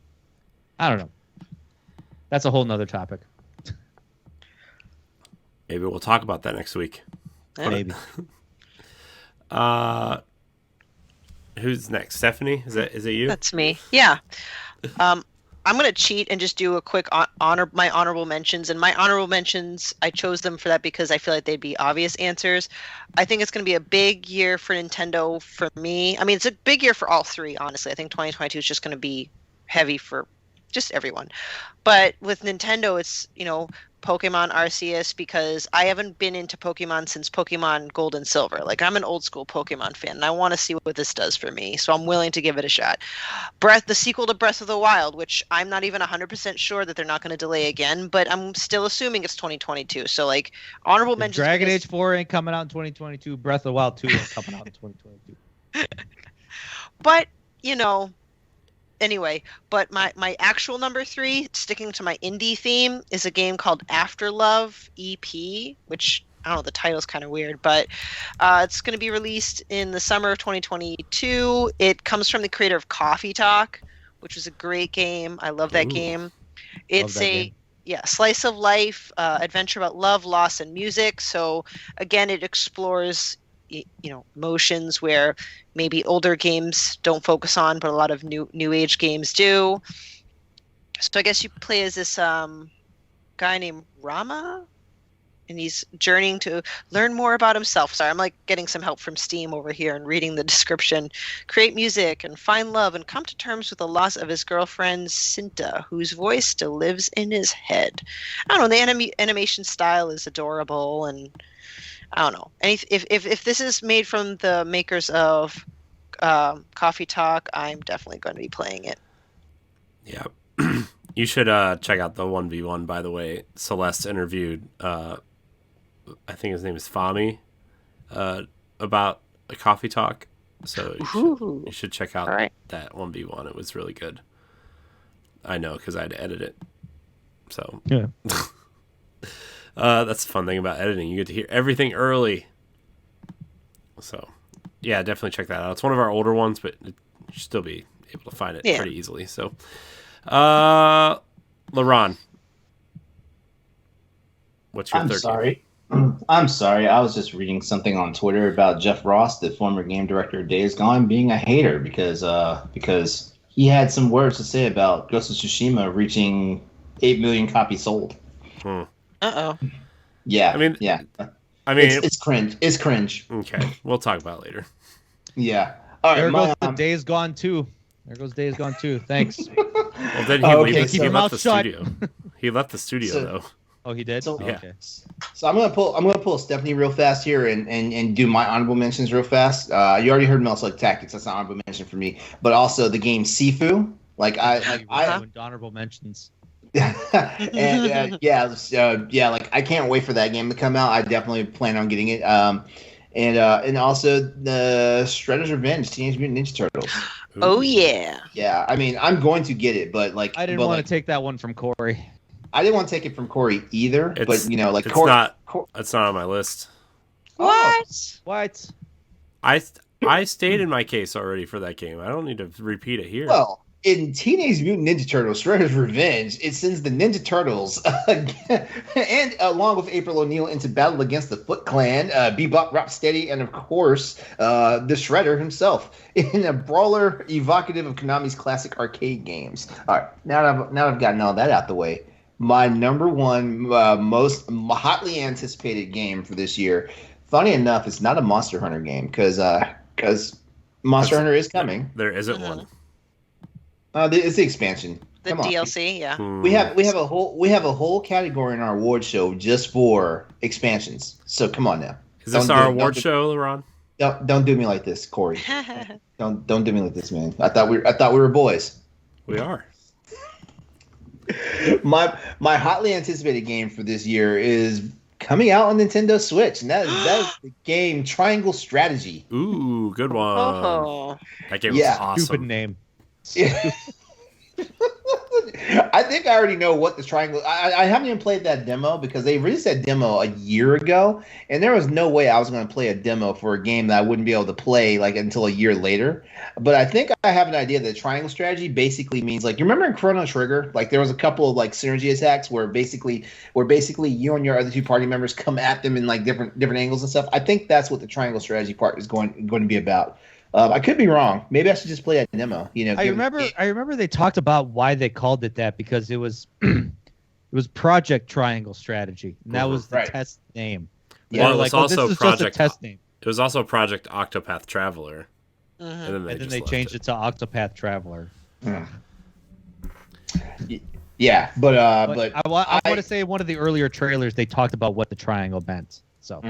I don't know. That's a whole nother topic. Maybe we'll talk about that next week. Maybe. Who's next? Stephanie? Is it you? That's me. Yeah. I'm going to cheat and just do a quick my honorable mentions. And my honorable mentions, I chose them for that because I feel like they'd be obvious answers. I think it's going to be a big year for Nintendo for me. I mean, it's a big year for all three, honestly. I think 2022 is just going to be heavy for just everyone. But with Nintendo, it's, Pokemon Arceus, because I haven't been into Pokemon since Pokemon Gold and Silver. Like, I'm an old school Pokemon fan, and I want to see what this does for me, so I'm willing to give it a shot. The sequel to Breath of the Wild, which I'm not even 100% sure that they're not going to delay again, but I'm still assuming it's 2022. So, like, honorable mentions. Dragon Age 4 ain't coming out in 2022. Breath of the Wild 2 ain't coming out in 2022. But, anyway, but my actual number 3, sticking to my indie theme, is a game called Afterlove EP, which, I don't know, the title's kind of weird, but it's going to be released in the summer of 2022. It comes from the creator of Coffee Talk, which was a great game. I love that game. It's slice of life, adventure about love, loss, and music. So, again, it explores emotions where maybe older games don't focus on, but a lot of new age games do. So I guess you play as this guy named Rama, and he's journeying to learn more about himself. Sorry, I'm like getting some help from Steam over here and reading the description. Create music and find love and come to terms with the loss of his girlfriend Cinta, whose voice still lives in his head. I don't know, the animation style is adorable, and I don't know. And if this is made from the makers of Coffee Talk, I'm definitely going to be playing it. Yeah. You should check out the 1v1, by the way. Celeste interviewed, I think his name is Fami, about a Coffee Talk. So you should check out that 1v1. It was really good. I know, because I had to edit it. So yeah. That's the fun thing about editing. You get to hear everything early. So, yeah, definitely check that out. It's one of our older ones, but you should still be able to find it pretty easily. So, LeRon, what's your third game? I'm sorry. I was just reading something on Twitter about Jeff Ross, the former game director of Days Gone, being a hater because he had some words to say about Ghost of Tsushima reaching 8 million copies sold. Uh-oh. Yeah. I mean, it's cringe. It's cringe. Okay, we'll talk about it later. Yeah. All right. There goes the Days Gone 2. There goes Days Gone 2. Thanks. Well, then he left the studio. He left the studio though. Oh, he did. Yeah. Okay. So I'm gonna pull Stephanie real fast here and do my honorable mentions real fast. You already heard Metal Slug Tactics. That's an honorable mention for me. But also the game Sifu. Honorable mentions. And like I can't wait for that game to come out. I definitely plan on getting it. And also the Shredder's Revenge, Teenage Mutant Ninja Turtles. Oh yeah. Yeah, I mean I'm going to get it, but like I didn't want to take that one from Corey. I didn't want to take it from Corey either. But it's not on my list. What? I stated my case already for that game. I don't need to repeat it here. Well, in Teenage Mutant Ninja Turtles, Shredder's Revenge, it sends the Ninja Turtles and along with April O'Neil into battle against the Foot Clan, Bebop, Rocksteady, and of course, the Shredder himself in a brawler evocative of Konami's classic arcade games. All right, now I've gotten all that out the way. My number one most hotly anticipated game for this year, funny enough, it's not a Monster Hunter game because Monster Hunter is coming. There isn't one. It's the expansion. The DLC, yeah. We have a whole category in our award show just for expansions. So come on now. Is this our award show, LeRon? Don't do me like this, Corey. don't do me like this, man. I thought we were boys. We are. My hotly anticipated game for this year is coming out on Nintendo Switch, and that is the game Triangle Strategy. Ooh, good one. Oh. That game was awesome. Stupid name. Yeah. I think I already know what the triangle. I haven't even played that demo because they released that demo a year ago, and there was no way I was going to play a demo for a game that I wouldn't be able to play like until a year later. But I think I have an idea that triangle strategy basically means like you remember in Chrono Trigger, like there was a couple of like synergy attacks where basically you and your other two party members come at them in like different angles and stuff. I think that's what the triangle strategy part is going to be about. I could be wrong. Maybe I should just play a demo. I remember they talked about why they called it that because it was it was Project Triangle Strategy, and that was the test name. Yeah, well, it was also this is Project just a test name. It was also Project Octopath Traveler, Mm-hmm. and then they changed it to Octopath Traveler. Yeah, but I want to say in one of the earlier trailers they talked about what the triangle meant. So.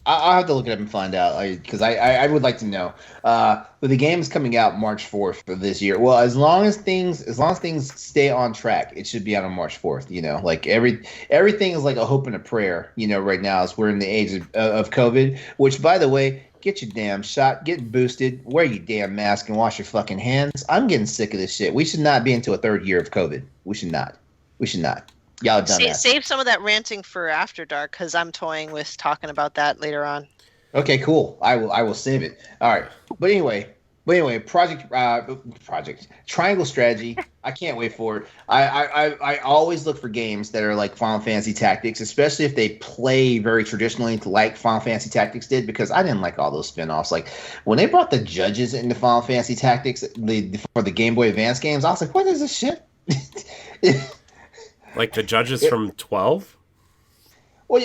I'll have to look it up and find out because I would like to know. But the game is coming out March 4th for this year. Well, as long as things stay on track, it should be out on March 4th. You know, like everything is like a hope and a prayer. You know, right now as we're in the age of COVID. Which, by the way, get your damn shot, get boosted, wear your damn mask, and wash your fucking hands. I'm getting sick of this shit. We should not be into a third year of COVID. We should not. Y'all done that. Save some of that ranting for after dark because I'm toying with talking about that later on. Okay, cool. I will save it. All right. But anyway, project Triangle Strategy. I can't wait for it. I always look for games that are like Final Fantasy Tactics, especially if they play very traditionally like Final Fantasy Tactics did, because I didn't like all those spin-offs. Like when they brought the judges into Final Fantasy Tactics for the Game Boy Advance games, I was like, what is this shit? Like the judges from 12? Well,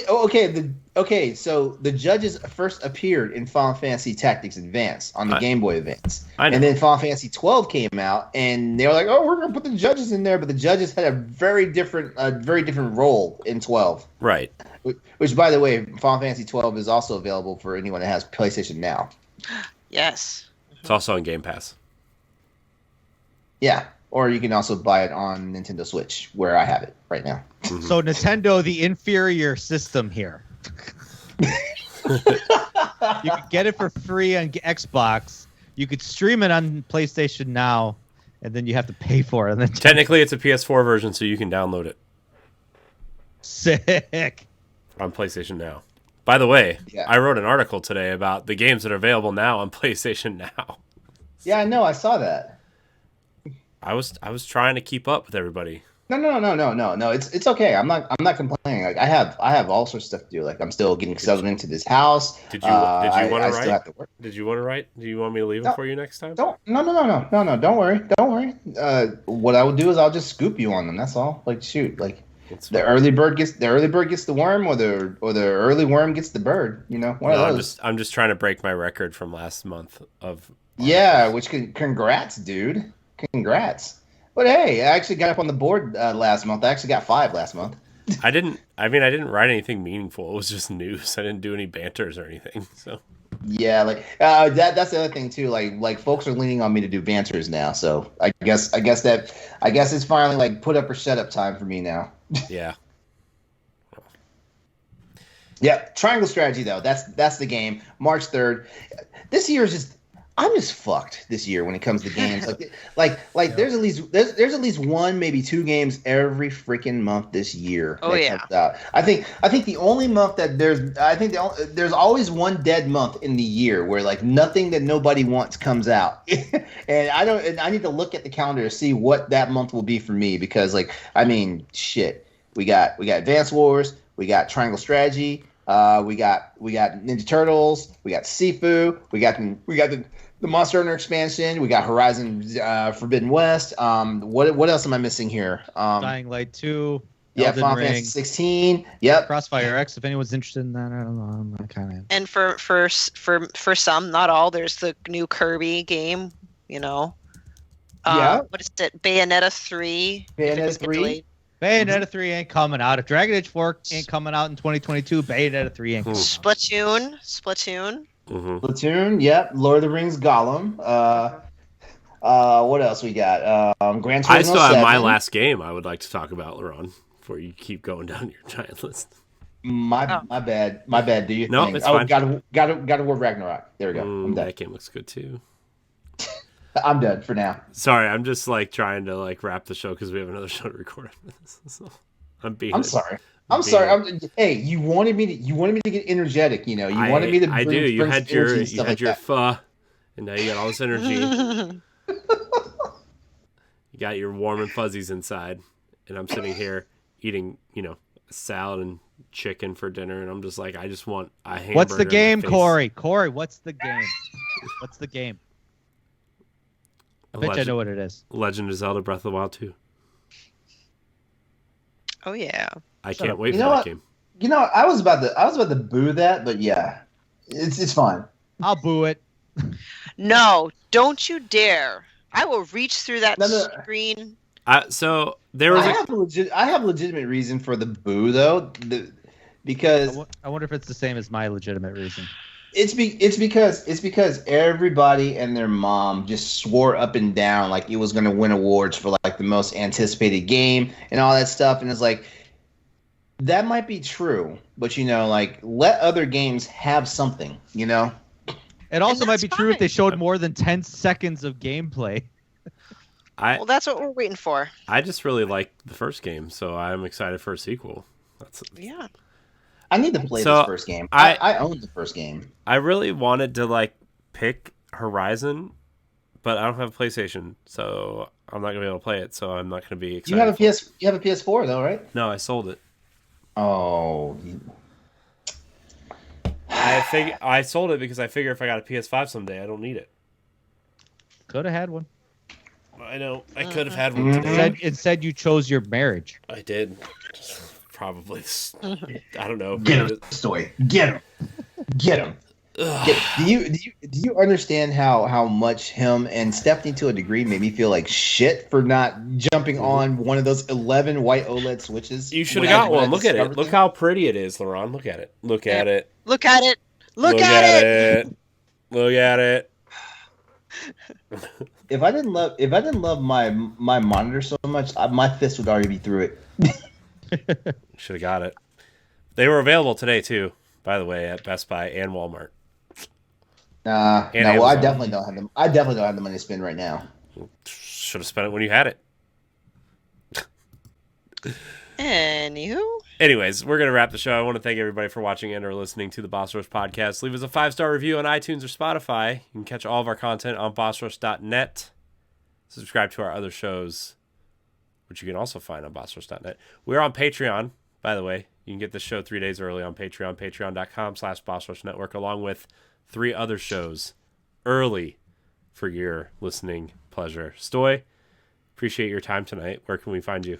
okay. So the judges first appeared in Final Fantasy Tactics Advance on the Game Boy Advance, and then Final Fantasy 12 came out, and they were like, "Oh, we're gonna put the judges in there," but the judges had a very different role in 12. Right. Which, by the way, Final Fantasy 12 is also available for anyone that has PlayStation Now. Yes. It's also on Game Pass. Yeah. Or you can also buy it on Nintendo Switch, where I have it right now. Mm-hmm. So Nintendo, the inferior system here. You could get it for free on Xbox. You could stream it on PlayStation Now, and then you have to pay for it. Technically, it's a PS4 version, so you can download it. Sick. On PlayStation Now. By the way, yeah. I wrote an article today about the games that are available now on PlayStation Now. Yeah, I know. I saw that. I was trying to keep up with everybody. No. It's okay. I'm not complaining. Like I have all sorts of stuff to do. Like I'm still getting settled into this house. Did you want to write? Still have to work. Did you want to write? Do you want me to leave it for you next time? No. Don't worry. What I will do is I'll just scoop you on them. That's all. Like shoot. Like the early bird gets the worm, or the early worm gets the bird. You know, one of those. I'm just trying to break my record from last month of. Yeah, congrats, dude. Congrats. But hey, I actually got up on the board last month. I actually got 5 last month. I didn't write anything meaningful. It was just news. I didn't do any banters or anything. So yeah, like that's the other thing too. Like folks are leaning on me to do banters now. So I guess it's finally like put up or shut up time for me now. Yeah. Yeah, Triangle Strategy though. That's the game. March 3rd. This year is just. I'm just fucked this year when it comes to games. Like yeah. There's at least one, maybe 2 games every freaking month this year. Oh yeah. Comes out. I think the only month that there's always one dead month in the year where like nothing that nobody wants comes out. and I need to look at the calendar to see what that month will be for me because like I mean shit. We got Advance Wars, we got Triangle Strategy, we got Ninja Turtles, we got Sifu, we got the Monster Hunter expansion. We got Horizon Forbidden West. What else am I missing here? Dying Light 2. Yeah, Final Fantasy 16. Yep. Crossfire X. If anyone's interested in that, I don't know. I'm not kind of. And for some, not all, there's the new Kirby game. You know. Yeah. What is it? Bayonetta 3. Bayonetta 3. Bayonetta 3 ain't coming out. If Dragon Age 4 ain't coming out in 2022, Bayonetta 3 ain't coming out. Splatoon. Mm-hmm. Platoon, yep. Lord of the Rings, Gollum. What else we got? Gran Turismo I still have 7. my last game I would like to talk about, LeRon, before you keep going down your giant list. My bad. Do you no, think? It's fine. God of War Ragnarok. There we go. I'm done. That game looks good too. I'm done for now. Sorry, I'm just like trying to like wrap the show because we have another show to record. So I'm sorry. Hey, you wanted me to get energetic. You know, you wanted me to. I do. You had your that. pho, and now you got all this energy. You got your warm and fuzzies inside, and I'm sitting here eating, salad and chicken for dinner, and I'm just like, I just want a hamburger. What's the game, Corey? Corey, what's the game? What's the game? I bet I know what it is. Legend of Zelda: Breath of the Wild 2. Oh yeah. I can't wait for that game. You know, I was about to boo that, but yeah, it's fine. I'll boo it. No, don't you dare! I will reach through that screen. So there was. I have legitimate reason for the boo though, because I wonder if it's the same as my legitimate reason. It's because everybody and their mom just swore up and down like it was going to win awards for like the most anticipated game and all that stuff, and it's like that might be true, but like let other games have something, It also might be true if they showed more than 10 seconds of gameplay. Well, that's what we're waiting for. I just really like the first game, so I'm excited for a sequel. Yeah. I need to play this first game. I own the first game. I really wanted to like pick Horizon, but I don't have a PlayStation, so I'm not gonna be able to play it. So I'm not gonna be excited. You have a PS4 though, right? No, I sold it. Oh. I sold it because I figure if I got a PS5 someday, I don't need it. Could have had one. I know. I could have had one today. Instead, you chose your marriage. I did. Probably. I don't know. Get him, Stoy. Get him. Get him. Do you understand how much him and Stephanie to a degree made me feel like shit for not jumping on one of those 11 white OLED switches? You should have got one. Look at it. Look how pretty it is, LeRon. Look at it. Look at it. Look at it. Look at it. Look at it. If I didn't love my monitor so much, my fist would already be through it. Should have got it. They were available today too, by the way, at Best Buy and Walmart. Well, I definitely don't have them. I definitely don't have the money to spend right now. Should have spent it when you had it. Anywho. Anyways, we're going to wrap the show. I want to thank everybody for watching and or listening to the Boss Rush podcast. Leave us a 5-star review on iTunes or Spotify. You can catch all of our content on bossrush.net. Subscribe to our other shows, which you can also find on bossrush.net. We're on Patreon, by the way. You can get this show 3 days early on Patreon, patreon.com/bossrushnetwork, along with 3 other shows early for your listening pleasure. Stoy, appreciate your time tonight. Where can we find you?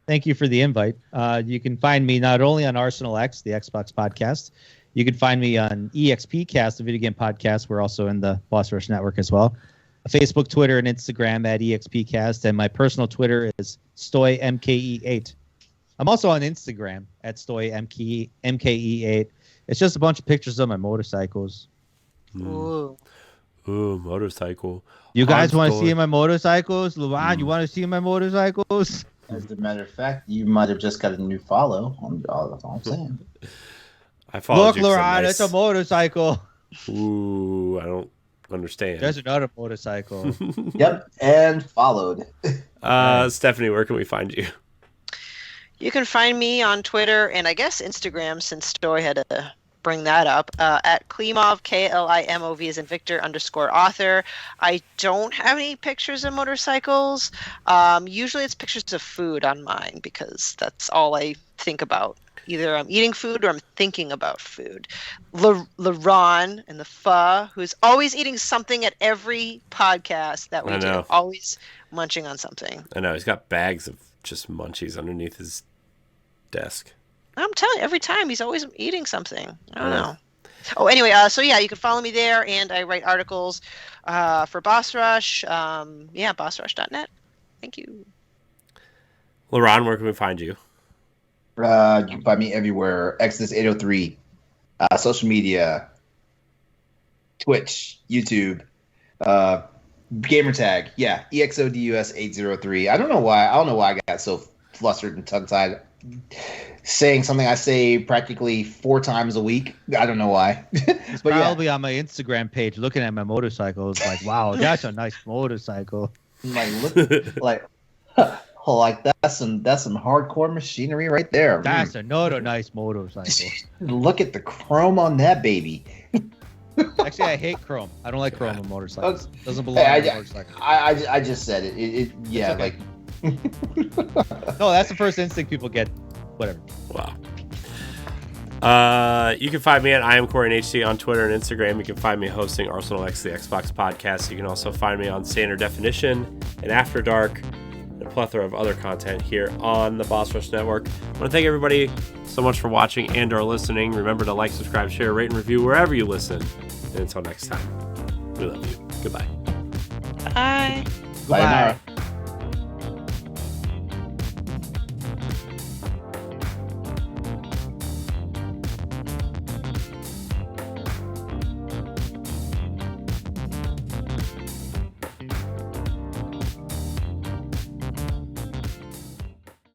Thank you for the invite. You can find me not only on Arsenal X, the Xbox podcast. You can find me on EXP Cast, the video game podcast. We're also in the Boss Rush Network as well. Facebook, Twitter, and Instagram at EXP Cast. And my personal Twitter is StoyMKE8. I'm also on Instagram at StoyMKE8. It's just a bunch of pictures of my motorcycles. Ooh. Ooh, motorcycle. You guys want to see my motorcycles? LeRon, you want to see my motorcycles? As a matter of fact, you might have just got a new follow. That's all I'm saying. I followed you. Look, LeRon, it's a motorcycle. Ooh, I don't understand. There's another motorcycle. Yep, and followed. Stephanie, where can we find you? You can find me on Twitter and I guess Instagram, since Stoy had to bring that up, at Klimov, Klimov as in Victor _author. I don't have any pictures of motorcycles. Usually it's pictures of food on mine because that's all I think about. Either I'm eating food or I'm thinking about food. LeRon and the pho, who's always eating something at every podcast that we do. Always munching on something. I know. He's got bags of just munchies underneath his desk. I'm telling you, every time he's always eating something. I don't know. Oh, anyway, so yeah, you can follow me there, and I write articles for Boss Rush. Bossrush.net. Thank you. LeRon, where can we find you? You can find me everywhere. Exodus803, social media, Twitch, YouTube, gamertag. Yeah, EXODUS803. I don't know why I got so flustered and tongue-tied. Saying something I say practically 4 times a week. I don't know why. It's probably on my Instagram page looking at my motorcycles like, wow, that's a nice motorcycle. Like that's some hardcore machinery right there. That's another nice motorcycle. Look at the chrome on that baby. Actually, I hate chrome. I don't like chrome on motorcycles. Doesn't belong on a motorcycle. I just said it. Yeah, okay. like. No, that's the first instinct people get. Whatever. Wow. You can find me at I am Corey HC on Twitter and Instagram. You can find me hosting Arsenal X, the Xbox podcast. You can also find me on Standard Definition and After Dark, and a plethora of other content here on the Boss Rush Network. I want to thank everybody so much for watching and or listening. Remember to like, subscribe, share, rate, and review wherever you listen. And until next time, we love you. Goodbye. Bye. Goodbye.